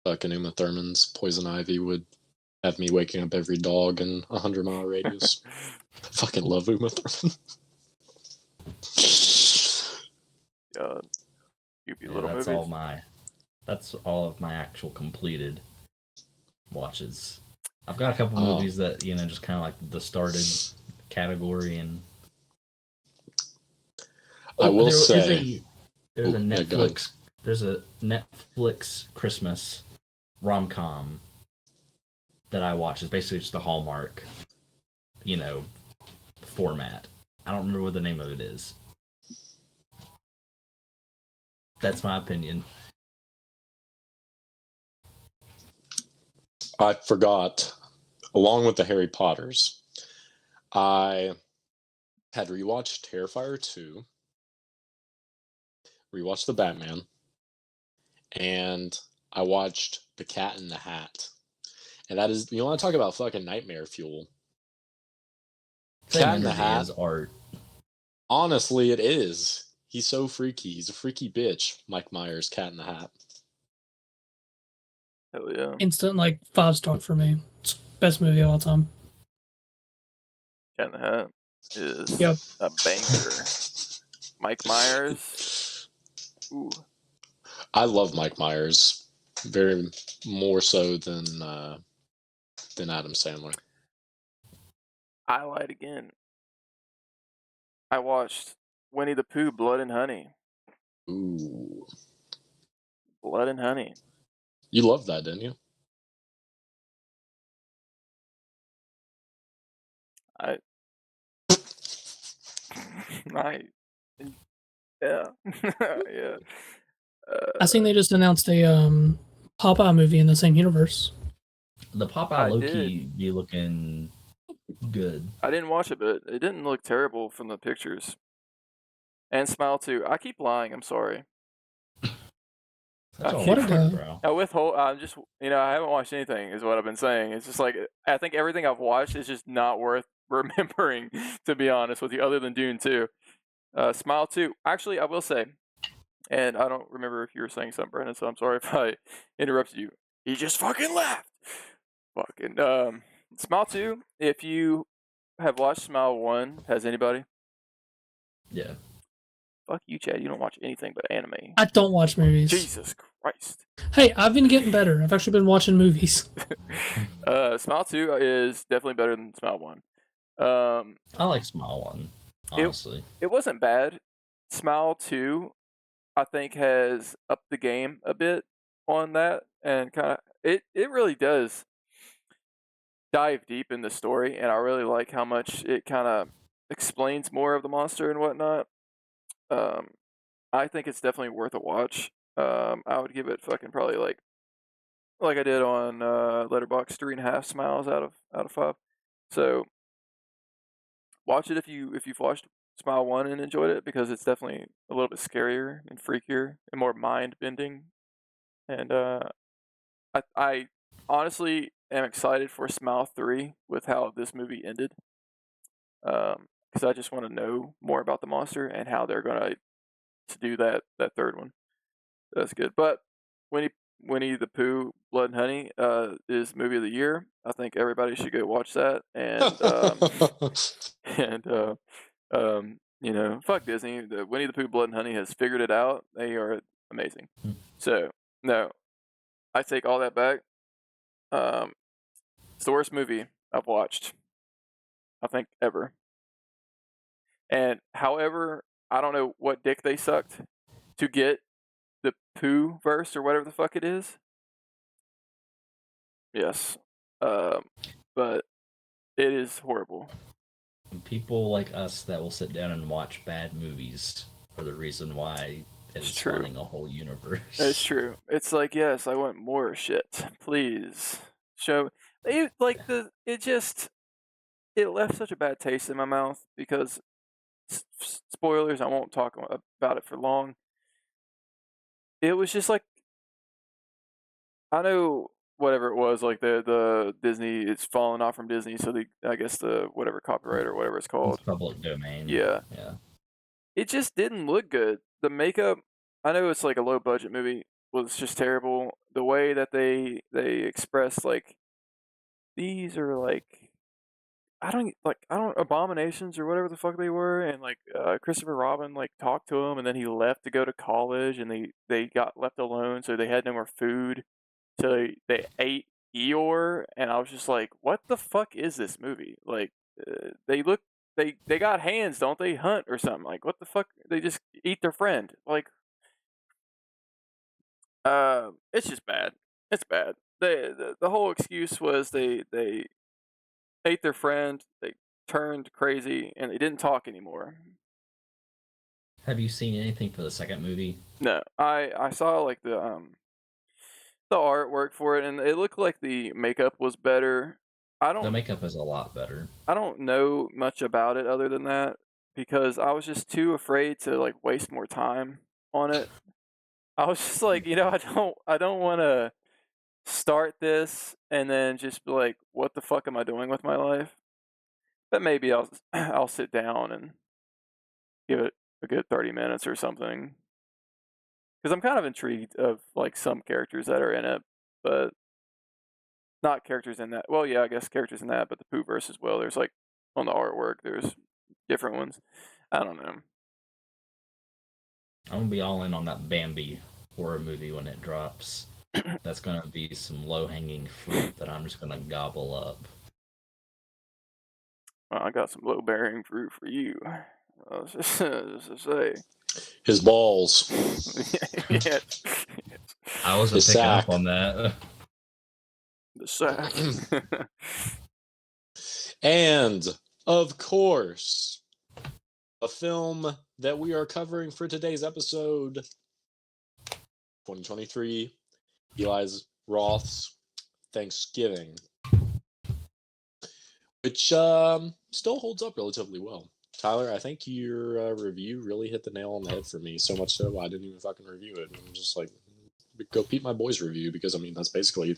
fucking Uma Thurman's Poison Ivy would have me waking up every dog in 100-mile radius. Fucking love Uma Thurman. God. Little that's movies. That's all of my actual completed watches. I've got a couple movies that, just kind of like the started category, and I will say there's a Netflix Christmas rom-com that I watch. It's basically just a Hallmark, format. I don't remember what the name of it is. That's my opinion. I forgot, along with the Harry Potters, I had rewatched Terrifier 2, rewatched The Batman, and I watched The Cat in the Hat. And that is, you want to talk about fucking nightmare fuel. Cat in the Hat is art. Honestly, it is. He's so freaky. He's a freaky bitch. Mike Myers, Cat in the Hat. Hell yeah. Instant 5-star for me. It's best movie of all time. Cat in the Hat is a banger. Mike Myers. Ooh. I love Mike Myers. Very more so than Adam Sandler. I lied again. I watched Winnie the Pooh, Blood and Honey. Ooh. Blood and Honey. You loved that, didn't you? Yeah. Yeah. I think they just announced a Popeye movie in the same universe. The Popeye low-key be looking good. I didn't watch it, but it didn't look terrible from the pictures. And Smile 2. I keep lying. I'm sorry. That's all right, bro. I withhold. I'm just, I haven't watched anything, is what I've been saying. It's just like, I think everything I've watched is just not worth remembering, to be honest with you, other than Dune 2. Smile 2. Actually, I will say, and I don't remember if you were saying something, Brandon, so I'm sorry if I interrupted you. He just fucking laughed. Fucking, Smile 2, if you have watched Smile 1, has anybody? Yeah. Fuck you, Chad. You don't watch anything but anime. I don't watch movies. Jesus Christ. Hey, I've been getting better. I've actually been watching movies. Smile 2 is definitely better than Smile 1. I like Smile 1, honestly. It wasn't bad. Smile 2, I think, has upped the game a bit on that, and kind of it really does. dive deep in the story, and I really like how much it kind of explains more of the monster and whatnot. I think it's definitely worth a watch. I would give it fucking probably like I did on Letterboxd 3.5 smiles out of 5. So watch it if you've watched Smile 1 and enjoyed it, because it's definitely a little bit scarier and freakier and more mind bending. And I honestly am excited for Smile 3 with how this movie ended. Because I just want to know more about the monster and how they're gonna to do that third one. That's good. But Winnie the Pooh, Blood and Honey, is movie of the year. I think everybody should go watch that. And you know, fuck Disney. The Winnie the Pooh, Blood and Honey has figured it out. They are amazing. So no, I take all that back. It's the worst movie I've watched, I think, ever. And however, I don't know what dick they sucked to get the Pooh verse or whatever the fuck it is. Yes. But it is horrible. People like us that will sit down and watch bad movies are the reason why it's running a whole universe. It's true. It's like, yes, I want more shit. Please show. It left such a bad taste in my mouth because spoilers. I won't talk about it for long. It was just like, I know whatever it was, like the Disney, it's fallen off from Disney, so I guess the whatever copyright or whatever it's called. It's public domain. Yeah. It just didn't look good. The makeup, I know it's like a low budget movie, was just terrible. The way that they expressed, like, these are like, I don't abominations or whatever the fuck they were, and like Christopher Robin like talked to him, and then he left to go to college, and they got left alone, so they had no more food, so they ate Eeyore, and I was just like, what the fuck is this movie? Like, they got hands, don't they? Hunt or something. Like, what the fuck? They just eat their friend. Like, it's just bad. It's bad. The whole excuse was they ate their friend, they turned crazy, and they didn't talk anymore. Have you seen anything for the second movie? No, I saw like the artwork for it, and it looked like the makeup was better. The makeup is a lot better. I don't know much about it other than that, because I was just too afraid to like waste more time on it. I was just like, you know, I don't want to start this and then just be like, what the fuck am I doing with my life? But maybe I'll sit down and give it a good 30 minutes or something, because I'm kind of intrigued of like some characters that are in it, but not characters in that. Well, yeah, I guess characters in that, but the Poohverse as well. There's like on the artwork, there's different ones. I don't know. I'm gonna be all in on that Bambi horror movie when it drops. That's gonna be some low-hanging fruit that I'm just gonna gobble up. Well, I got some low-bearing fruit for you. Just to say. His balls. Yeah. I wasn't picking up on that. The sack. And, of course, a film that we are covering for today's episode, 2023, Eli Roth's Thanksgiving, which still holds up relatively well. Tyler, I think your review really hit the nail on the head for me, so much so I didn't even fucking review it. I'm just like, go peep my boy's review, because, I mean, that's basically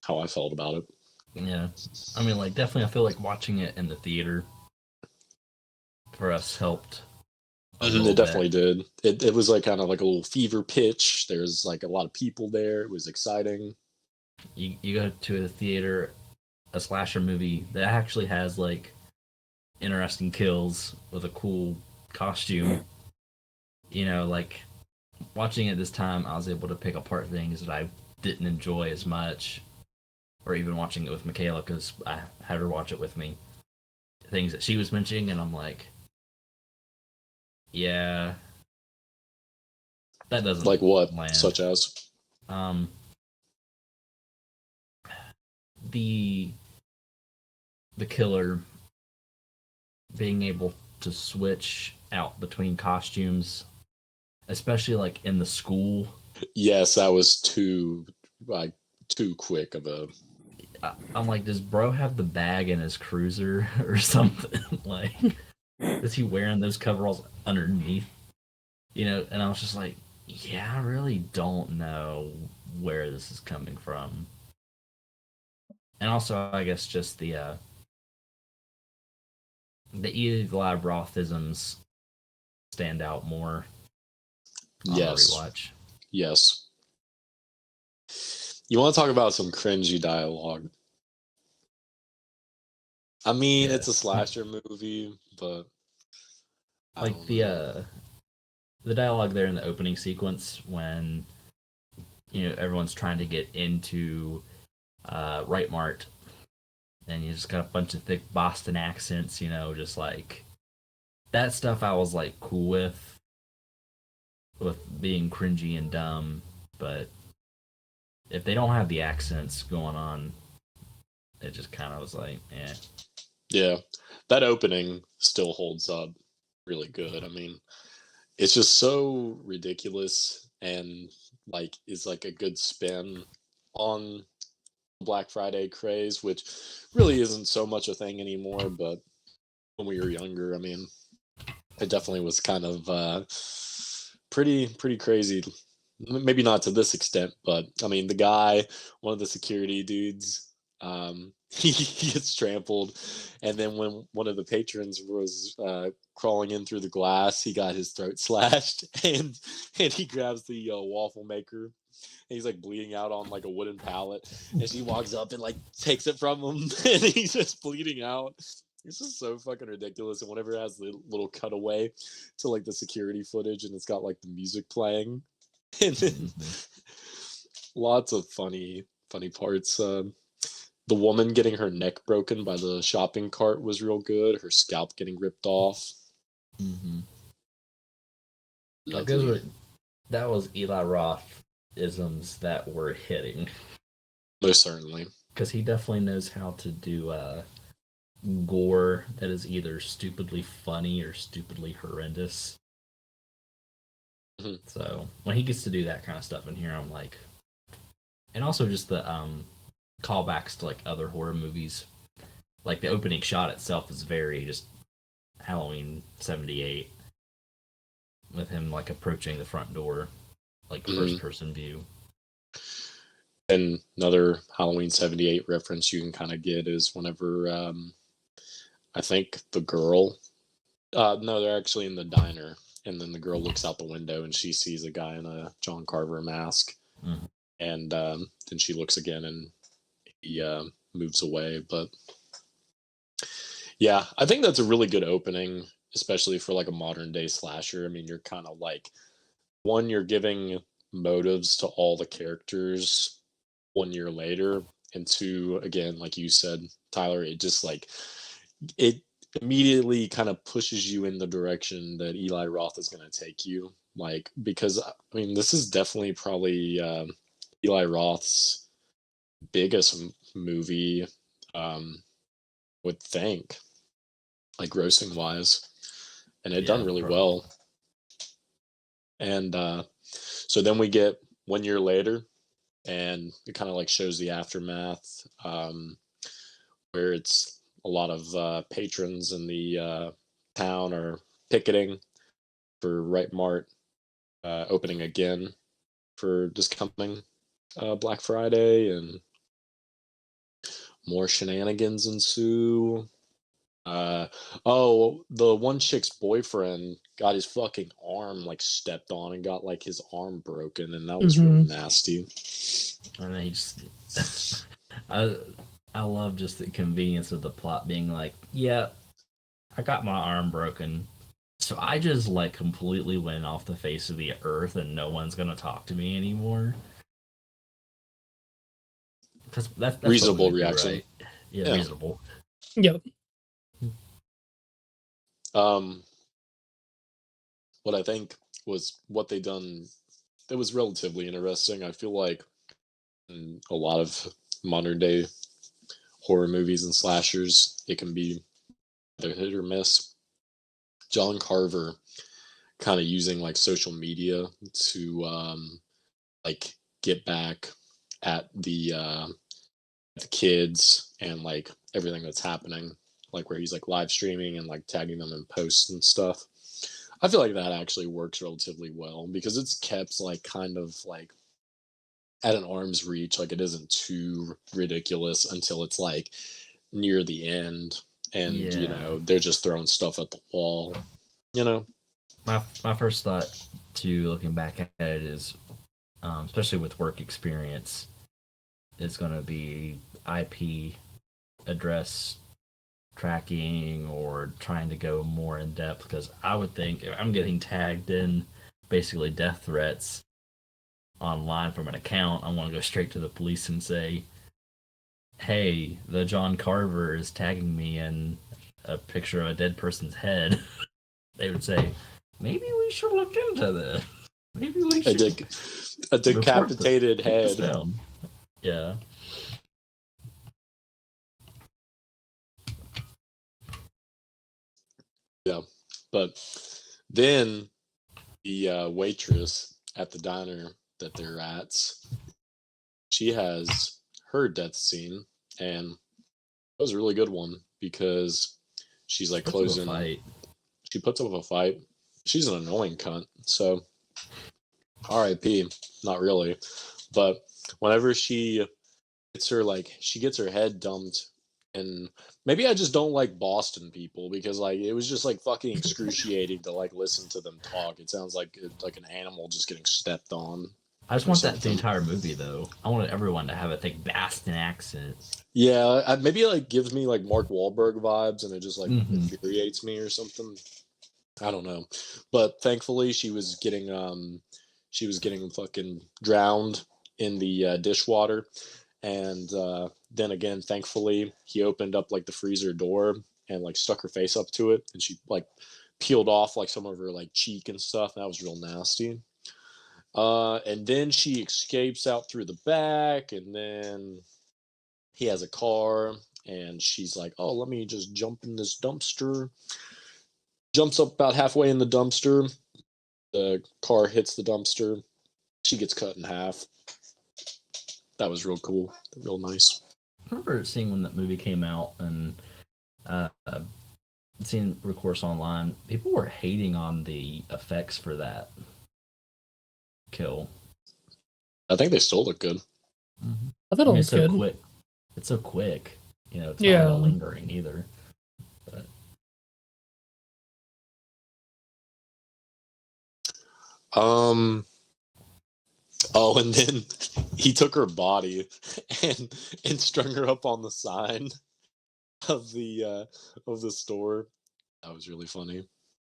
how I felt about it. Yeah. I mean, like, definitely I feel like watching it in the theater for us helped. It definitely did. It was like kind of like a little fever pitch. There's like a lot of people there. It was exciting. You go to a theater, a slasher movie that actually has like interesting kills with a cool costume. You know, like watching it this time, I was able to pick apart things that I didn't enjoy as much, or even watching it with Michaela, because I had her watch it with me. Things that she was mentioning, and I'm like, yeah, that doesn't like what land. Such as the the killer being able to switch out between costumes, especially like in the school. Yes, that was too quick of a. I'm like, does bro have the bag in his cruiser or something? Like, is he wearing those coveralls underneath? And I was just like, yeah, I really don't know where this is coming from. And also, I guess just the Eli Rothisms stand out more on the rewatch. Yes. You want to talk about some cringy dialogue? I mean, It's a slasher movie, but like the dialogue there in the opening sequence when everyone's trying to get into Right Mart, and you just got a bunch of thick Boston accents, just like that stuff. I was like cool with being cringy and dumb, but if they don't have the accents going on, it just kind of was like, eh. Yeah, that opening still holds up really good. I mean, it's just so ridiculous and like is like a good spin on Black Friday craze, which really isn't so much a thing anymore. But when we were younger, I mean, it definitely was kind of pretty crazy. Maybe not to this extent, but I mean, the guy, one of the security dudes, he gets trampled, and then when one of the patrons was crawling in through the glass, he got his throat slashed, and he grabs the waffle maker, and he's like bleeding out on like a wooden pallet, and she walks up and like takes it from him, and he's just bleeding out. It's just so fucking ridiculous. And whenever it has the little cutaway to like the security footage, and it's got like the music playing, and then lots of funny parts. The woman getting her neck broken by the shopping cart was real good. Her scalp getting ripped off. Mm-hmm. Like that was Eli Roth isms that were hitting. Most certainly. Because he definitely knows how to do gore that is either stupidly funny or stupidly horrendous. Mm-hmm. So when he gets to do that kind of stuff in here, I'm like, and also just the callbacks to like other horror movies. Like the opening shot itself is very just Halloween 78 with him like approaching the front door, like first person view. And another Halloween 78 reference you can kind of get is whenever I think the girl, no, they're actually in the diner, and then the girl looks out the window and she sees a guy in a John Carver mask, and then she looks again and he moves away. But yeah, I think that's a really good opening, especially for like a modern day slasher. I mean, you're kind of like, one, you're giving motives to all the characters 1 year later, and two, again, like you said, Tyler, it just like it immediately kind of pushes you in the direction that Eli Roth is going to take you. Like, because I mean, this is definitely probably Eli Roth's biggest movie, would think, like grossing wise, and it done really well. And so then we get 1 year later, and it kind of like shows the aftermath, where it's a lot of patrons in the town are picketing for Right Mart opening again for this coming Black Friday, and more shenanigans ensue. The one chick's boyfriend got his fucking arm like stepped on and got like his arm broken, and that was really nasty. And they just, I love just the convenience of the plot being like, yeah, I got my arm broken, so I just like completely went off the face of the earth, and no one's gonna talk to me anymore. Because that's reasonable reaction, right? Yeah, reasonable. Yep. What I think was what they done that was relatively interesting. I feel like in a lot of modern day horror movies and slashers, it can be either hit or miss. John Carver kind of using like social media to like get back at the kids and like everything that's happening, like where he's like live streaming and like tagging them in posts and stuff. I feel like that actually works relatively well because it's kept like kind of like at an arm's reach, like it isn't too ridiculous until it's like near the end and you know they're just throwing stuff at the wall, you know. My first thought to looking back at it is, especially with work experience, is going to be IP address tracking or trying to go more in depth, because I would think if I'm getting tagged in basically death threats online from an account, I want to go straight to the police and say, hey, the John Carver is tagging me in a picture of a dead person's head. They would say, maybe we should look into this. Maybe we should. A decapitated head. Yeah. Yeah. But then the waitress at the diner that they're at, she has her death scene, and it was a really good one because she's like closing. She puts up a fight. She's an annoying cunt. So, R.I.P. Not really, but whenever she gets her head dumped, and maybe I just don't like Boston people because like it was just like fucking excruciating to like listen to them talk. It sounds like an animal just getting stepped on. I just want that the entire movie though. I wanted everyone to have a thick Boston accent. Yeah, maybe it like gives me like Mark Wahlberg vibes, and it just like infuriates me or something. I don't know, but thankfully she was getting fucking drowned in the dishwater, and then again, thankfully he opened up like the freezer door and like stuck her face up to it, and she like peeled off like some of her like cheek and stuff. That was real nasty. And then she escapes out through the back, and then he has a car, and she's like, "Oh, let me just jump in this dumpster." Jumps up about halfway in the dumpster. The car hits the dumpster. She gets cut in half. That was real cool. Real nice. I remember seeing when that movie came out and seeing recourse online. People were hating on the effects for that kill. I think they still look good. Mm-hmm. I thought it was good. Quick. It's so quick. You know, it's not lingering either. But... Oh, and then he took her body and strung her up on the sign of the store. That was really funny.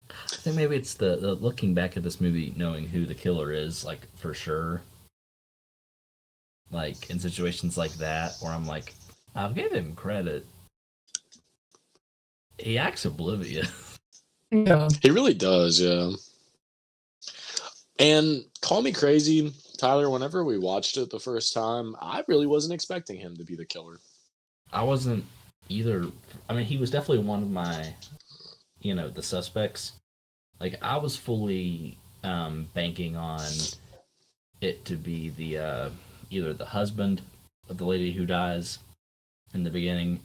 I think maybe it's the looking back at this movie, knowing who the killer is, like for sure. Like in situations like that, where I'm like, I'll give him credit. He acts oblivious. Yeah, he really does. Yeah. And call me crazy, Tyler, whenever we watched it the first time, I really wasn't expecting him to be the killer. I wasn't either. I mean, he was definitely one of my, the suspects. Like, I was fully banking on it to be the either the husband of the lady who dies in the beginning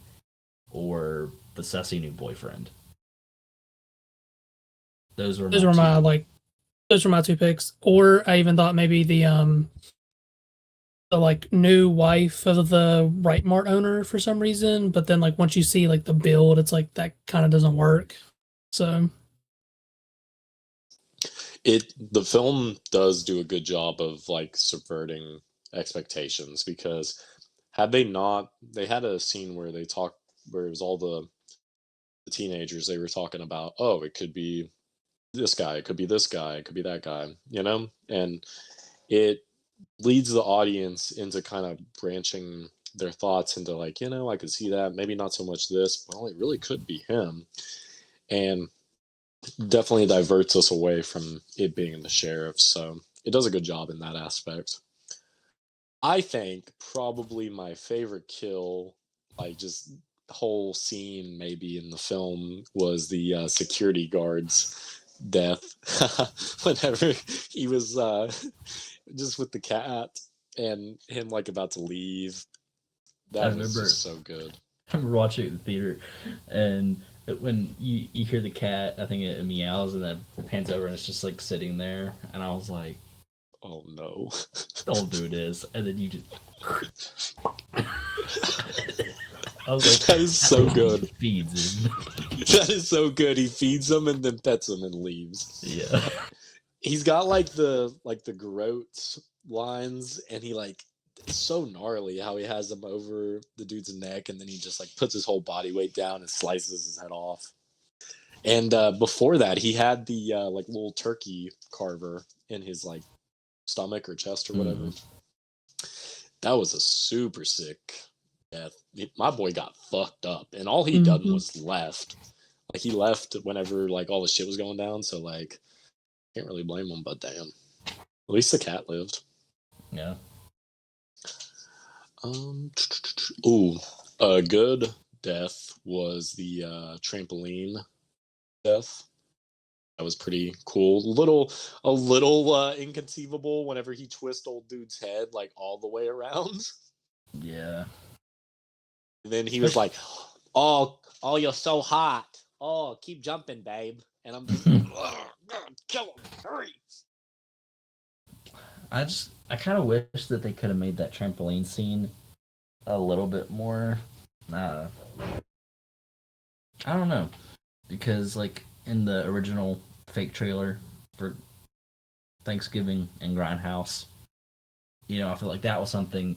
or the sussy new boyfriend. Those were my two picks. Or I even thought maybe the like new wife of the Right Mart owner for some reason, but then like once you see like the build, it's like that kind of doesn't work. So the film does do a good job of like subverting expectations, because had they not, they had a scene where it was all the teenagers, they were talking about, oh, it could be this guy, it could be this guy, it could be that guy, and it leads the audience into kind of branching their thoughts into like, I could see that, maybe not so much this, well, it really could be him, and definitely diverts us away from it being the sheriff. So it does a good job in that aspect. I think probably my favorite kill like just the whole scene maybe in the film was the security guard's death. Whenever he was just with the cat and him like about to leave. That was just so good. I remember watching it in the theater, and when you hear the cat, I think it meows, and then it pans over, and it's just like sitting there, and I was like, "Oh no, don't do this!" And then you just, I was like, "That is so good." He feeds him. That is so good. He feeds him and then pets him and leaves. Yeah, he's got like the Garrote lines, and he like. It's so gnarly how he has him over the dude's neck, and then he just like puts his whole body weight down and slices his head off. And before that, he had the like little turkey carver in his like stomach or chest or whatever. That was a super sick death. My boy got fucked up, and all he done was left. Like he left whenever like all the shit was going down. So like, can't really blame him. But damn, at least the cat lived. Yeah. A good death was the trampoline death. That was pretty cool. A little inconceivable whenever he twists old dude's head like all the way around. Yeah. And then he was like, "Oh, you're so hot. Oh, keep jumping, babe." And I'm just like, "Kill him, hurry!" I kind of wish that they could have made that trampoline scene a little bit more. I don't know, because like in the original fake trailer for Thanksgiving and Grindhouse, I feel like that was something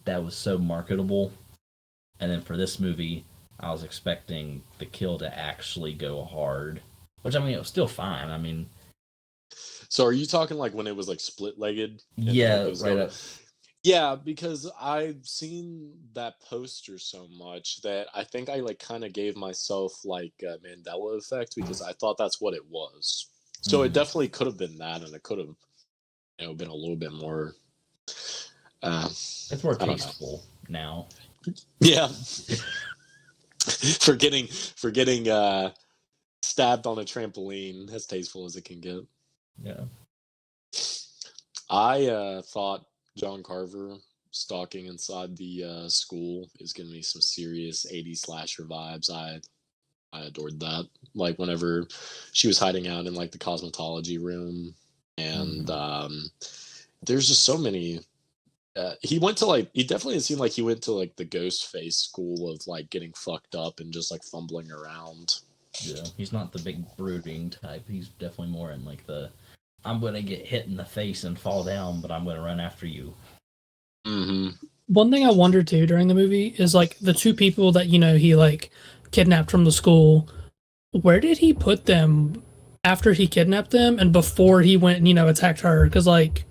that was so marketable, and then for this movie, I was expecting the kill to actually go hard, which it was still fine. So are you talking like when it was like split-legged? Yeah, right up. Yeah, because I've seen that poster so much that I think I like kind of gave myself like a Mandela effect because I thought that's what it was. So it definitely could have been that, and it could have, been a little bit more. It's more tasteful now. Yeah. for getting stabbed on a trampoline, as tasteful as it can get. Yeah. I thought John Carver stalking inside the school is giving me some serious 80s slasher vibes. I adored that. Like whenever she was hiding out in like the cosmetology room, and there's just so many. He definitely seemed like he went to like the ghost face school of like getting fucked up and just like fumbling around. Yeah, he's not the big brooding type. He's definitely more in like the I'm going to get hit in the face and fall down, but I'm going to run after you. One thing I wondered too during the movie is like the two people that he like kidnapped from the school. Where did he put them after he kidnapped them and before he went and attacked her? Because like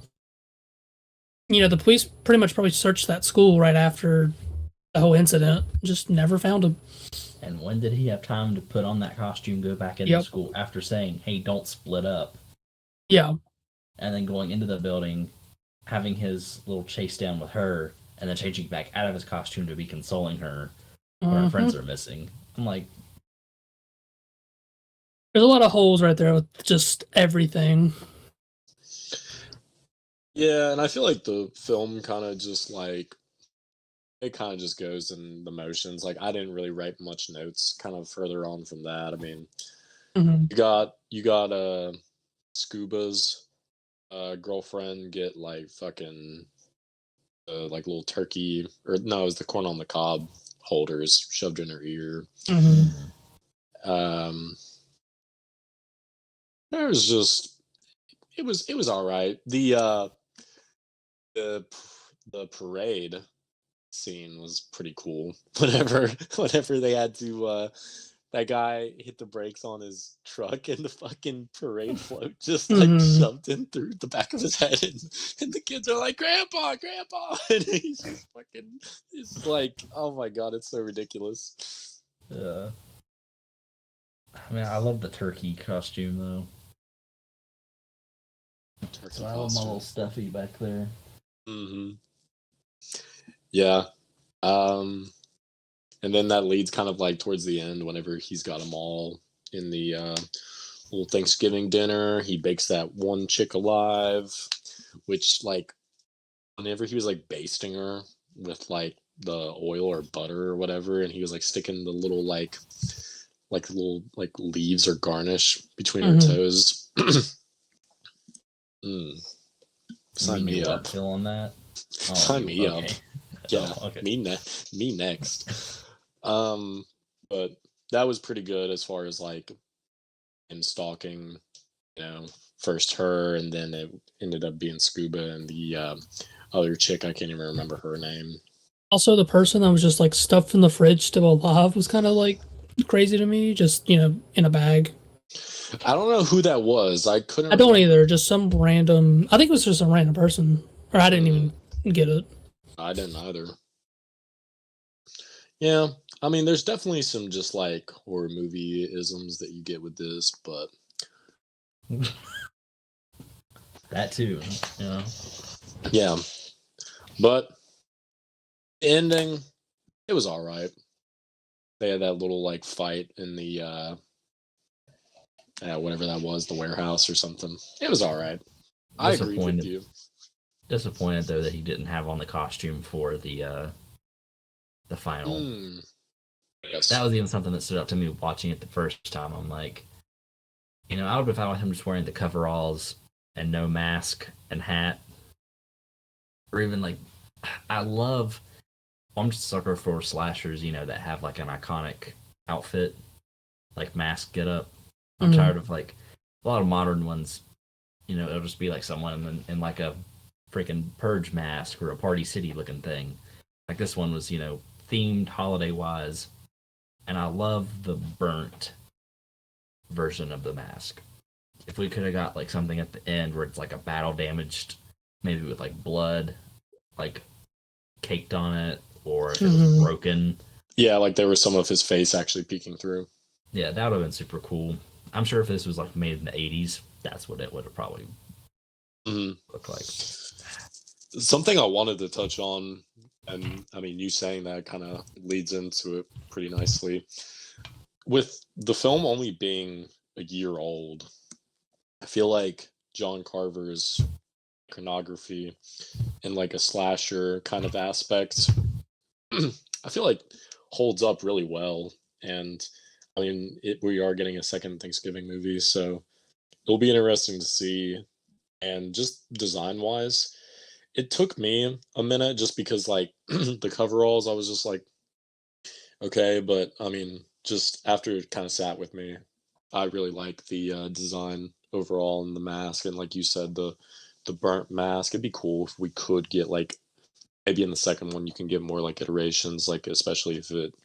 the police pretty much probably searched that school right after the whole incident. Just never found him. And when did he have time to put on that costume, go back into school after saying, "Hey, don't split up"? Yeah. And then going into the building, having his little chase down with her, and then changing back out of his costume to be consoling her where her friends are missing. I'm like, there's a lot of holes right there with just everything. Yeah, and I feel like the film kind of just like it kind of just goes in the motions. Like I didn't really write much notes kind of further on from that. You got Scuba's girlfriend get like fucking like little turkey, or no, it was the corn on the cob holders shoved in her ear. It was just it was all right. The parade scene was pretty cool. Whenever they had to that guy hit the brakes on his truck and the fucking parade float just like shoved in through the back of his head, and the kids are like, "Grandpa, Grandpa," and he's just fucking. It's like, oh my god, it's so ridiculous. Yeah. I love the turkey costume though. So I love my little stuffy back there. Yeah. And then that leads kind of like towards the end, whenever he's got them all in the little Thanksgiving dinner. He bakes that one chick alive, which like whenever he was like basting her with like the oil or butter or whatever, and he was like sticking the little like little like leaves or garnish between her toes. Sign me up. Kill on that. Sign me up. Yeah, okay. me next. But that was pretty good as far as like him stalking, first her, and then it ended up being Scuba and the other chick. I can't even remember her name. Also, the person that was just like stuffed in the fridge, still alive, was kind of like crazy to me. Just in a bag. I don't know who that was. I couldn't. I don't either. Just some random. I think it was just some random person, or I didn't even get it. I didn't either. Yeah, I mean, there's definitely some just like horror movie isms that you get with this, but that too, Yeah, but the ending, it was all right. They had that little like fight in the whatever that was, the warehouse or something. It was all right. I agree with you. Disappointed though that he didn't have on the costume for the final. Yes. That was even something that stood out to me watching it the first time. I'm like, I would have been fine with him just wearing the coveralls and no mask and hat, or even like, I'm just a sucker for slashers, that have like an iconic outfit, like mask get up. I'm tired of like a lot of modern ones. It'll just be like someone in like a freaking Purge mask or a Party City looking thing. Like this one was, themed holiday wise, and I love the burnt version of the mask. If we could have got like something at the end where it's like a battle damaged, maybe with like blood like caked on it, or if it was broken. Yeah, like there was some of his face actually peeking through. Yeah, that would have been super cool. I'm sure if this was like made in the 80s, that's what it would have probably looked like. Something I wanted to touch on, and I mean, you saying that kind of leads into it pretty nicely. With the film only being a year old, I feel like John Carver's iconography and like a slasher kind of aspect, I feel like holds up really well. And I mean, we are getting a second Thanksgiving movie, so it'll be interesting to see. And just design wise, it took me a minute just because like the coveralls, I was just like, okay, but I mean, just after it kind of sat with me, I really like the design overall and the mask, and like you said, the burnt mask. It'd be cool if we could get like maybe in the second one you can get more like iterations, like especially if it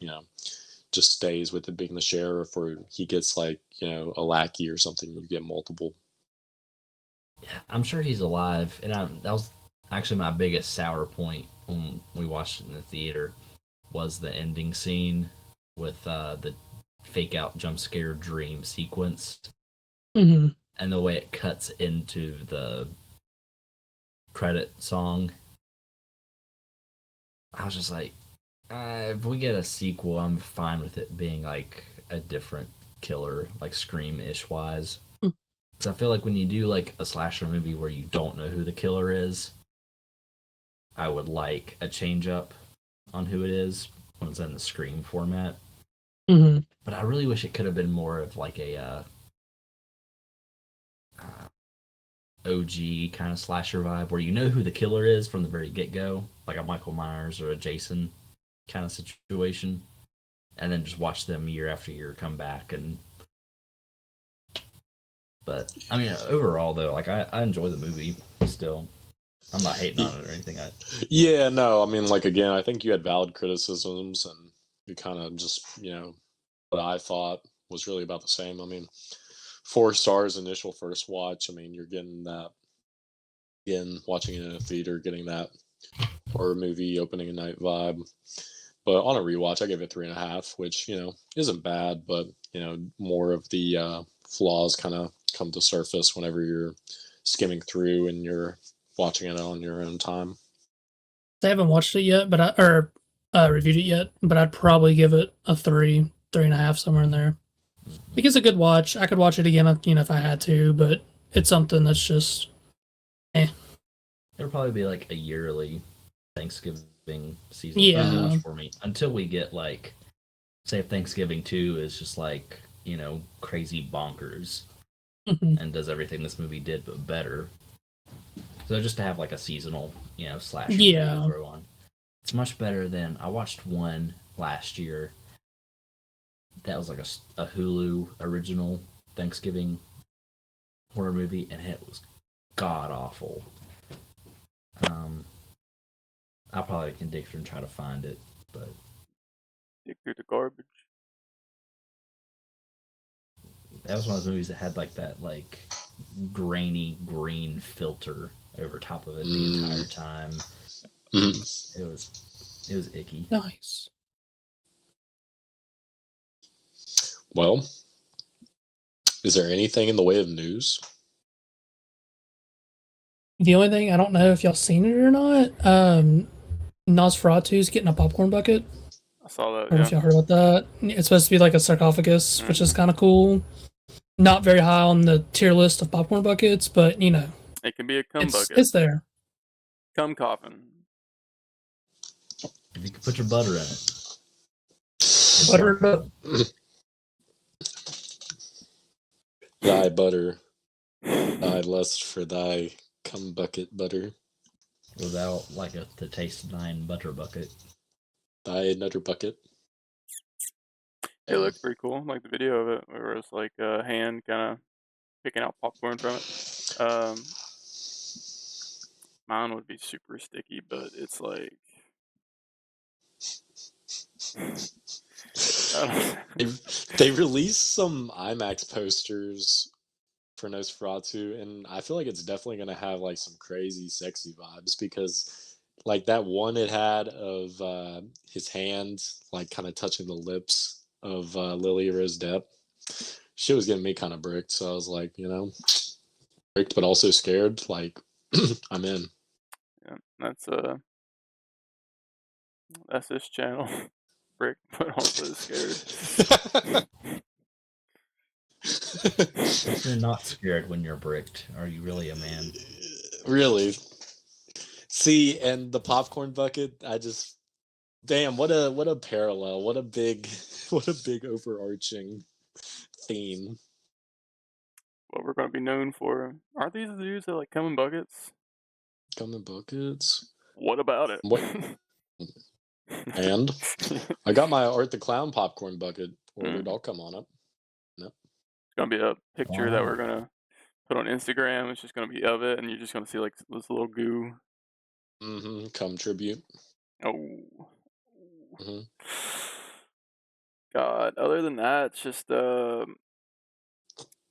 just stays with it being the sheriff, or he gets like a lackey or something. You get multiple. Yeah, I'm sure he's alive, and that was actually my biggest sour point when we watched it in the theater, was the ending scene with the fake out jump scare dream sequence, and the way it cuts into the credit song. I was just like, if we get a sequel, I'm fine with it being like a different killer, like Scream-ish wise. So I feel like when you do like a slasher movie where you don't know who the killer is, I would like a change up on who it is when it's in the Scream format. But I really wish it could have been more of like a OG kind of slasher vibe where you know who the killer is from the very get-go, like a Michael Myers or a Jason kind of situation, and then just watch them year after year come back. But I mean, overall though, like I enjoy the movie still. I'm not hating on it or anything. Yeah, no, I mean, like again, I think you had valid criticisms, and you kind of just what I thought was really about the same. I mean, 4 stars initial first watch. I mean, you're getting that again, watching it in a theater, getting that horror movie opening a night vibe. But on a rewatch, I give it 3.5, which isn't bad, but more of the flaws kind of come to surface whenever you're skimming through and you're watching it on your own time. I haven't watched it yet, but reviewed it yet, but I'd probably give it a 3.5, somewhere in there. I think it's a good watch. I could watch it again, if I had to, but it's something that's just, It'll probably be like a yearly Thanksgiving season Yeah. for me until we get like, say, if Thanksgiving 2 is just like, crazy bonkers and does everything this movie did but better. So just to have like a seasonal, slasher movie to throw on. It's much better than I watched one last year. That was like a Hulu original Thanksgiving horror movie, and it was god awful. I'll probably can dig through and try to find it, but dig through the garbage. That was one of those movies that had like that like grainy green filter over top of it the entire time. It was icky. Nice. Well, is there anything in the way of news? The only thing, I don't know if y'all seen it or not, Nosferatu's getting a popcorn bucket. I saw that. I don't know if y'all heard about that. It's supposed to be like a sarcophagus, which is kind of cool. Not very high on the tier list of popcorn buckets, but it can be a cum bucket. It's there. Cum coffin. If you could put your butter in it. Butter it up. Thy butter, thy lust for thy cum bucket butter. Without like the taste of thine butter bucket. Thy nutter bucket. It looks pretty cool. Like the video of it, where it's like a hand kind of picking out popcorn from it. Mine would be super sticky, but it's like They released some IMAX posters for Nosferatu, and I feel like it's definitely going to have like some crazy sexy vibes, because like that one it had of his hand like kind of touching the lips of Lily Rose Depp. She was getting me kind of bricked, so I was like, bricked but also scared. Like, I'm in. Yeah, that's this channel. Brick, but also scared. If you're not scared when you're bricked, are you really a man? Really? See, and the popcorn bucket, damn, what a parallel. What a big overarching theme. What we're going to be known for. Aren't these the dudes that like come in buckets? Come in buckets? What about it? What? And I got my Art the Clown popcorn bucket ordered. I'll come on up. No. It's going to be a picture that we're going to put on Instagram. It's just going to be of it, and you're just going to see like this little goo. Come tribute. Oh. God. Other than that, it's just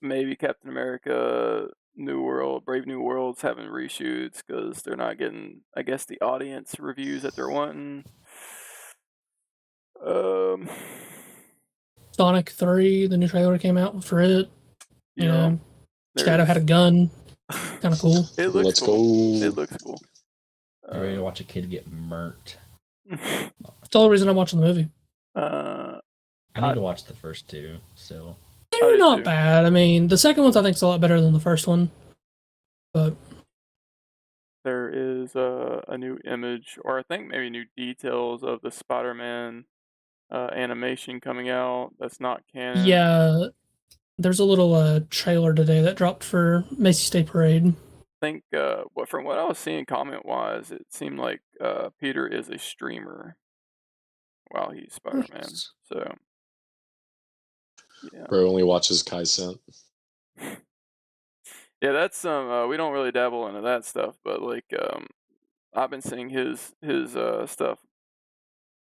maybe Captain America, New World, Brave New World's having reshoots because they're not getting, I guess, the audience reviews that they're wanting. Sonic 3, the new trailer came out for it. Yeah. Shadow had a gun. Kind of cool. It looks Let's cool. go. It looks cool. You ready to watch a kid get murked? That's the only reason I'm watching the movie. I need to watch the first two, so. They're not bad. I mean, the second one's I think is a lot better than the first one. But there is a new image, or I think maybe new details of the Spider-Man animation coming out. That's not canon. Yeah, there's a little trailer today that dropped for Macy's Day Parade. I think from what I was seeing comment-wise, it seemed like Peter is a streamer while he's Spider-Man. Nice. So, yeah. Bro only watches Kai-Cent. Yeah, that's some. We don't really dabble into that stuff, but like, I've been seeing his stuff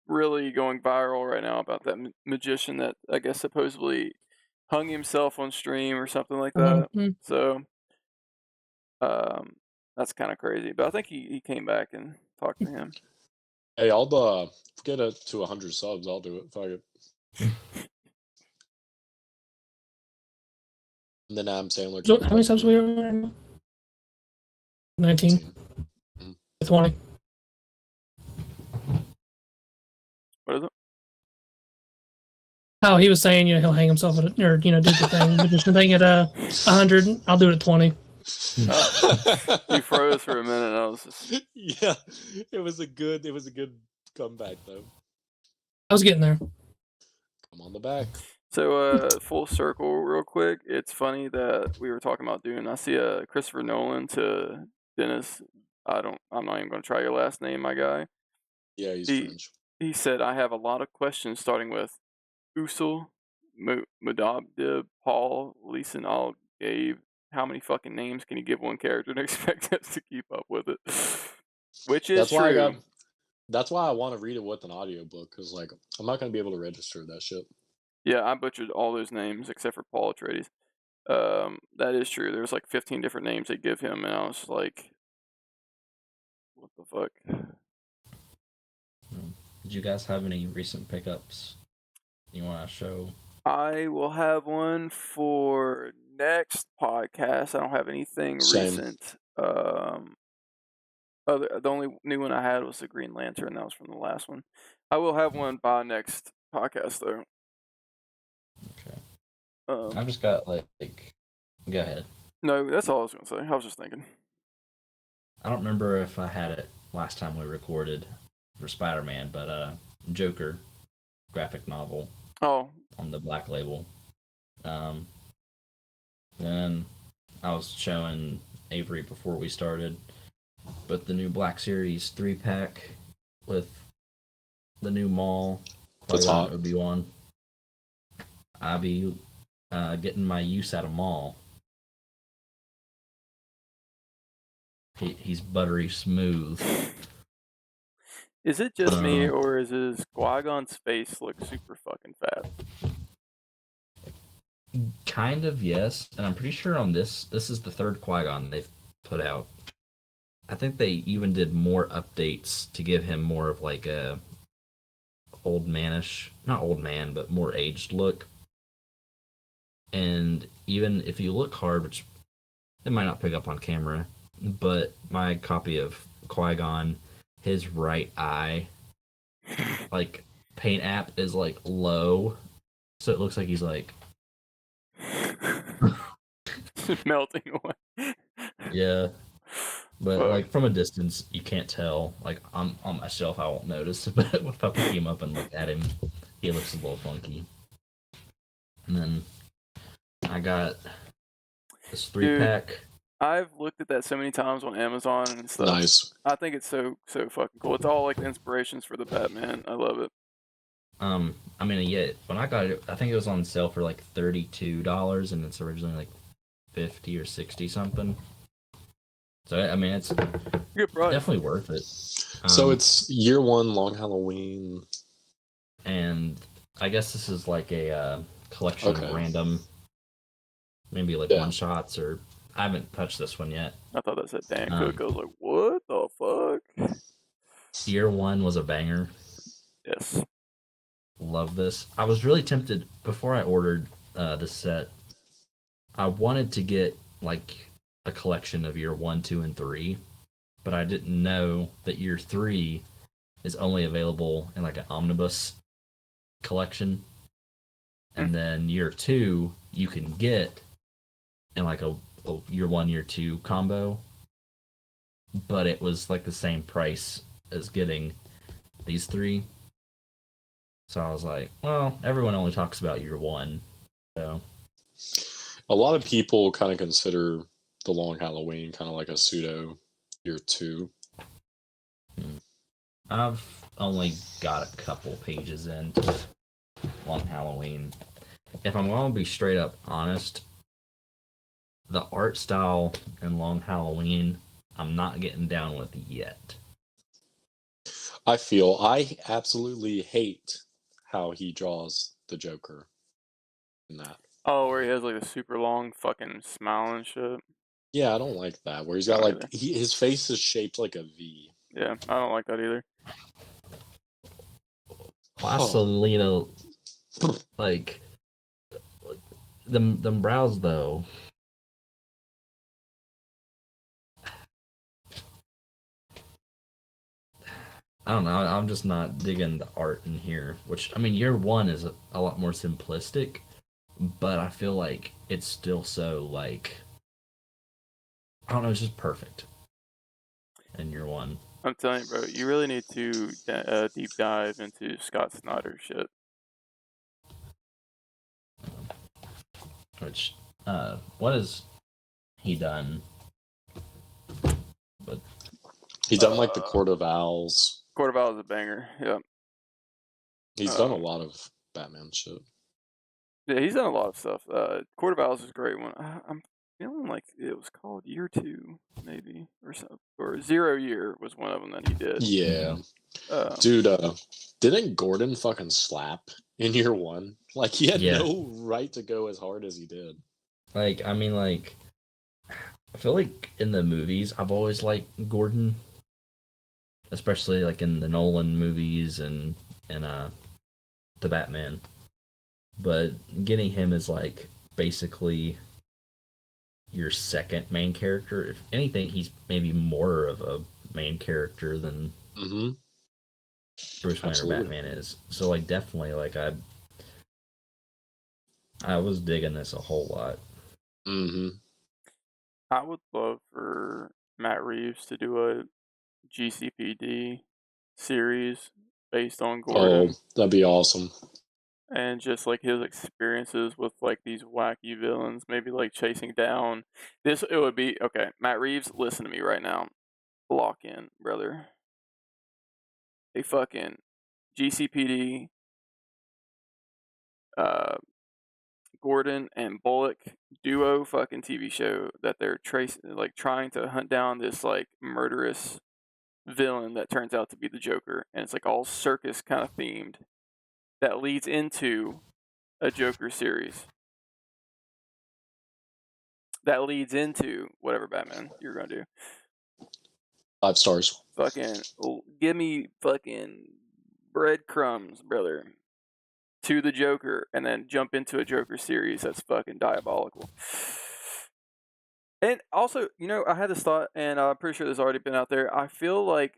really going viral right now about that magician that I guess supposedly hung himself on stream or something like that. So, that's kind of crazy. But I think he came back and talked to him. Hey, I'll get it to 100 subs. I'll do it. Fuck it. And then Adam Sandler. So how many subs we are right now? 19. 20. What is it? Oh, he was saying, you know, he'll hang himself at or, you know, do the thing. Magician thing at 100. I'll do it at 20. You froze for a minute. I was just... Yeah, it was a good comeback though. I was getting there. I'm on the back. So, full circle, real quick. It's funny that we were talking about Dune. I see a Christopher Nolan to Dennis. I'm not even going to try your last name, my guy. Yeah, he's French. He said, I have a lot of questions starting with Usul, Mudabdib, Paul, Leeson, Al, Gabe. How many fucking names can you give one character and expect us to keep up with it? Which is true. That's why I want to read it with an audiobook, because like I'm not going to be able to register that shit. Yeah, I butchered all those names except for Paul Atreides. That is true. There's like 15 different names they give him, and I was like, what the fuck? Did you guys have any recent pickups you want to show? I will have one for next podcast. I don't have anything recent. The only new one I had was the Green Lantern. That was from the last one. I will have one by next podcast, though. Okay. I just got like, go ahead. No, that's all I was gonna say. I was just thinking. I don't remember if I had it last time we recorded for Spider-Man, but Joker graphic novel. Oh. On the Black Label. Then I was showing Avery before we started, but the new Black Series 3-pack with the new Maul, Obi-Wan. I'll be getting my use out of Maul. He's buttery smooth. Is it just me, or is his Qui-Gon's face look super fucking fat? Kind of, yes. And I'm pretty sure on this is the third Qui-Gon they've put out. I think they even did more updates to give him more of like a old manish, not old man, but more aged look. And even if you look hard, which it might not pick up on camera, but my copy of Qui-Gon, his right eye, like, paint app is like low, so it looks like he's like melting away. Yeah, but like from a distance, you can't tell. Like on my shelf, I won't notice, but if I pick him up and look at him, he looks a little funky. And then I got this 3-pack. I've looked at that so many times on Amazon and stuff. Nice. I think it's so fucking cool. It's all like inspirations for the Batman. I love it. I mean, yeah, when I got it, I think it was on sale for like $32, and it's originally like 50 or 60 something. So I mean, it's good price. Definitely worth it. So it's year one, Long Halloween, and I guess this is like a collection of random, maybe like one shots, or I haven't touched this one yet. I thought that said Dan Cook. I was like, what the fuck? Year one was a banger. Yes. Love this. I was really tempted before I ordered this set. I wanted to get like a collection of year 1, 2, and 3, but I didn't know that year 3 is only available in like an omnibus collection, and then year 2 you can get in like a year 1, year 2 combo, but it was like the same price as getting these 3. So I was like, well, everyone only talks about year 1, so. A lot of people kind of consider the Long Halloween kind of like a pseudo year 2. I've only got a couple pages into Long Halloween. If I'm going to be straight up honest, the art style in Long Halloween, I'm not getting down with yet. I absolutely hate how he draws the Joker in that. Oh, where he has like a super long fucking smile and shit. Yeah, I don't like that. Where he's got like his face is shaped like a V. Yeah, I don't like that either. Pasolino, like them brows though. don't know. I'm just not digging the art in here. Which, I mean, year one is a lot more simplistic, but I feel like it's still so, like, I don't know, it's just perfect in year one. I'm telling you, bro, you really need to deep dive into Scott Snyder's shit. Which, what has he done? But He's done like the Court of Owls. Court of Owls is a banger. Yep. He's done a lot of Batman shit. Yeah, he's done a lot of stuff. Court of Owls is a great one. I'm feeling like it was called Year 2, maybe, or something. Or 0 Year was one of them that he did. Yeah. Dude, didn't Gordon fucking slap in year one? Like, he had no right to go as hard as he did. Like, I mean, like, I feel like in the movies, I've always liked Gordon. Especially, like, in the Nolan movies and the Batman. But getting him as, like, basically your second main character. If anything, he's maybe more of a main character than Bruce Wayne or Batman is. So, like, definitely, like, I was digging this a whole lot. I would love for Matt Reeves to do a GCPD series based on Gordon. Oh, that'd be awesome. And just like his experiences with like these wacky villains, maybe like chasing down this. It would be okay. Matt Reeves, listen to me right now. Lock in, brother. A fucking GCPD, Gordon and Bullock duo fucking TV show that they're trying to hunt down this like murderous villain that turns out to be the Joker, and it's like all circus kind of themed. That leads into a Joker series. That leads into whatever Batman you're gonna do. 5 stars. Fucking give me fucking breadcrumbs, brother, to the Joker, and then jump into a Joker series that's fucking diabolical. And also, you know, I had this thought, and I'm pretty sure this has already been out there. I feel like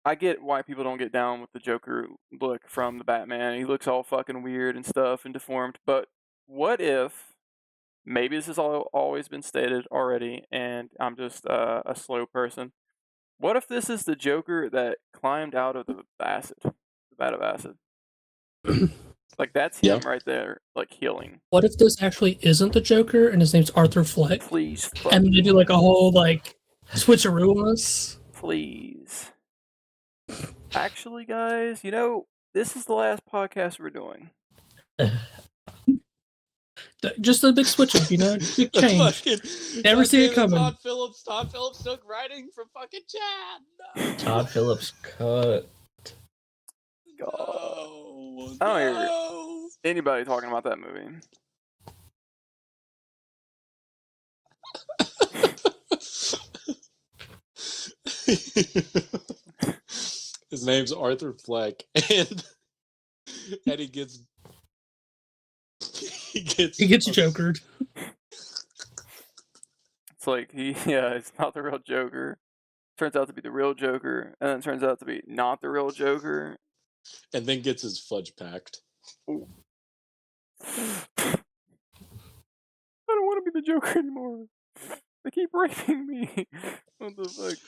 I get why people don't get down with the Joker look from the Batman. He looks all fucking weird and stuff and deformed. But what if, maybe this has always been stated already, and I'm just a slow person. What if this is the Joker that climbed out of the vat of acid? Like, that's him right there, like, healing. What if this actually isn't the Joker and his name's Arthur Fleck? Please. And they do like a whole, like, switcheroo on us? Please. Actually, guys, you know, this is the last podcast we're doing. Just a big switch up, you know? Big change. Never see it coming. Todd Phillips took writing from fucking Chad. No. Todd Phillips cut. God. I don't hear anybody talking about that movie. His name's Arthur Fleck, and he gets jokered. It's like it's not the real Joker. Turns out to be the real Joker, and then turns out to be not the real Joker, and then gets his fudge packed. Ooh. I don't want to be the Joker anymore. They keep raping me. What the fuck?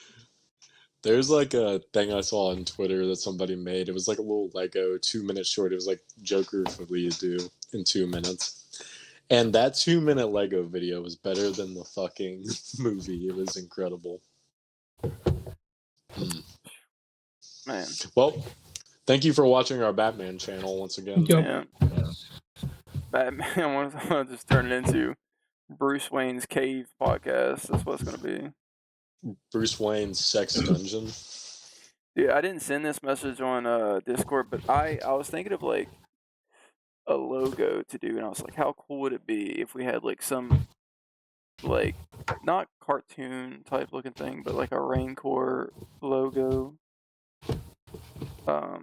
There's like a thing I saw on Twitter that somebody made. It was like a little Lego 2-minute short. It was like Joker for Lee to do in 2 minutes. And that 2-minute Lego video was better than the fucking movie. It was incredible. Man. Well, thank you for watching our Batman channel once again. Yeah. Batman, I want to just turn it into Bruce Wayne's Cave podcast. That's what it's going to be. Bruce Wayne's Sex Dungeon. Yeah, I didn't send this message on Discord, but I was thinking of like a logo to do, and I was like, how cool would it be if we had like some like not cartoon type looking thing, but like a Raincore logo. I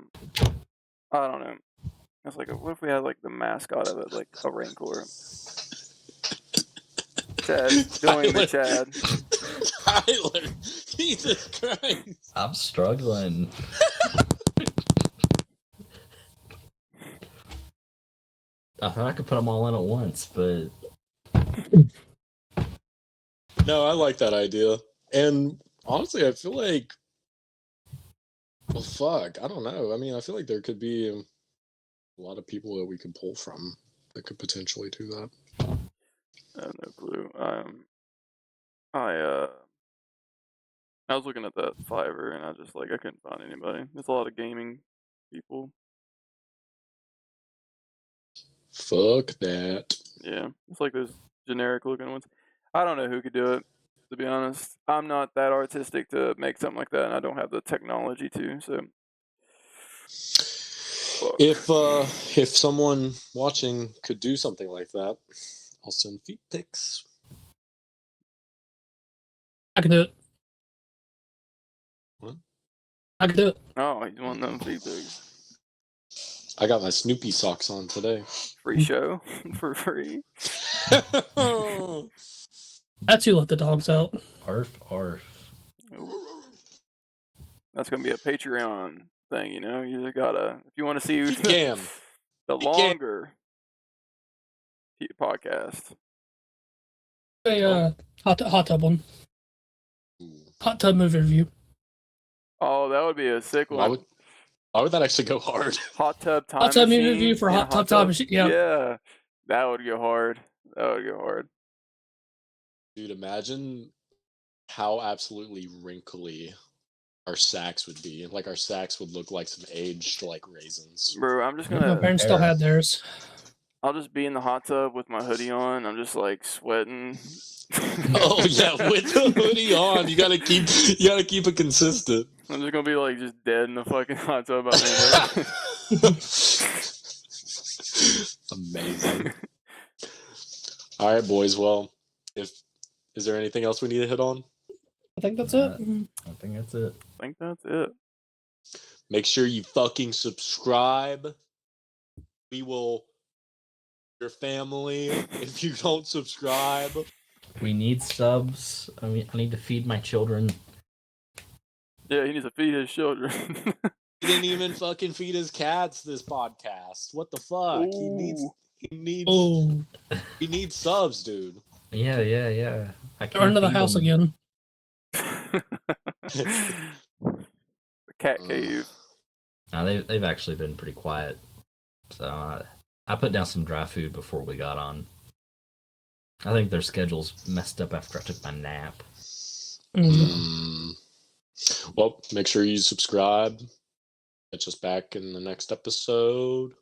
don't know. It's like, what if we had like the mascot of it, like a Raincore? Chad's doing the Chad. Tyler, Jesus Christ. I'm struggling. I thought I could put them all in at once, but No, I like that idea. And honestly, I feel like, well, fuck, I don't know. I mean, I feel like there could be a lot of people that we could pull from that could potentially do that. I have no clue. I was looking at that Fiverr and I couldn't find anybody. There's a lot of gaming people. Fuck that. Yeah, it's like those generic looking ones. I don't know who could do it, to be honest. I'm not that artistic to make something like that, and I don't have the technology to, so. Fuck. If someone watching could do something like that, I'll send feet pics. I can do it. What? I can do it. Oh, he's one of them feet pigs. I got my Snoopy socks on today. Free show for free. That's who let the dogs out. arf, arf. That's gonna be a Patreon thing, you know. You just gotta, if you want to see Cam. the longer podcast. A hot tub one. Hot tub movie review. Oh, that would be a sick one. Why would that actually go hard? Hot tub time Hot tub movie machine review for and hot tub time machine. Yeah. Yeah, that would go hard. That would go hard. Dude, imagine how absolutely wrinkly our sacks would be. Like, our sacks would look like some aged, like, raisins. Bro, I'm just My gonna. parents still had theirs. I'll just be in the hot tub with my hoodie on. I'm just like sweating. Oh yeah, with the hoodie on, you gotta keep it consistent. I'm just gonna be like just dead in the fucking hot tub. By Amazing. All right, boys. Well, is there anything else we need to hit on? I think that's it. I think that's it. I think that's it. Make sure you fucking subscribe. We will your family if you don't subscribe. We need subs. I need to feed my children. Yeah, he needs to feed his children. He didn't even fucking feed his cats this podcast. What the fuck? Ooh. He needs subs, dude. Yeah. I They're into the feed house them. again. The cat cave. No, they've actually been pretty quiet. So I put down some dry food before we got on. I think their schedule's messed up after I took my nap. Well, make sure you subscribe. Catch us back in the next episode.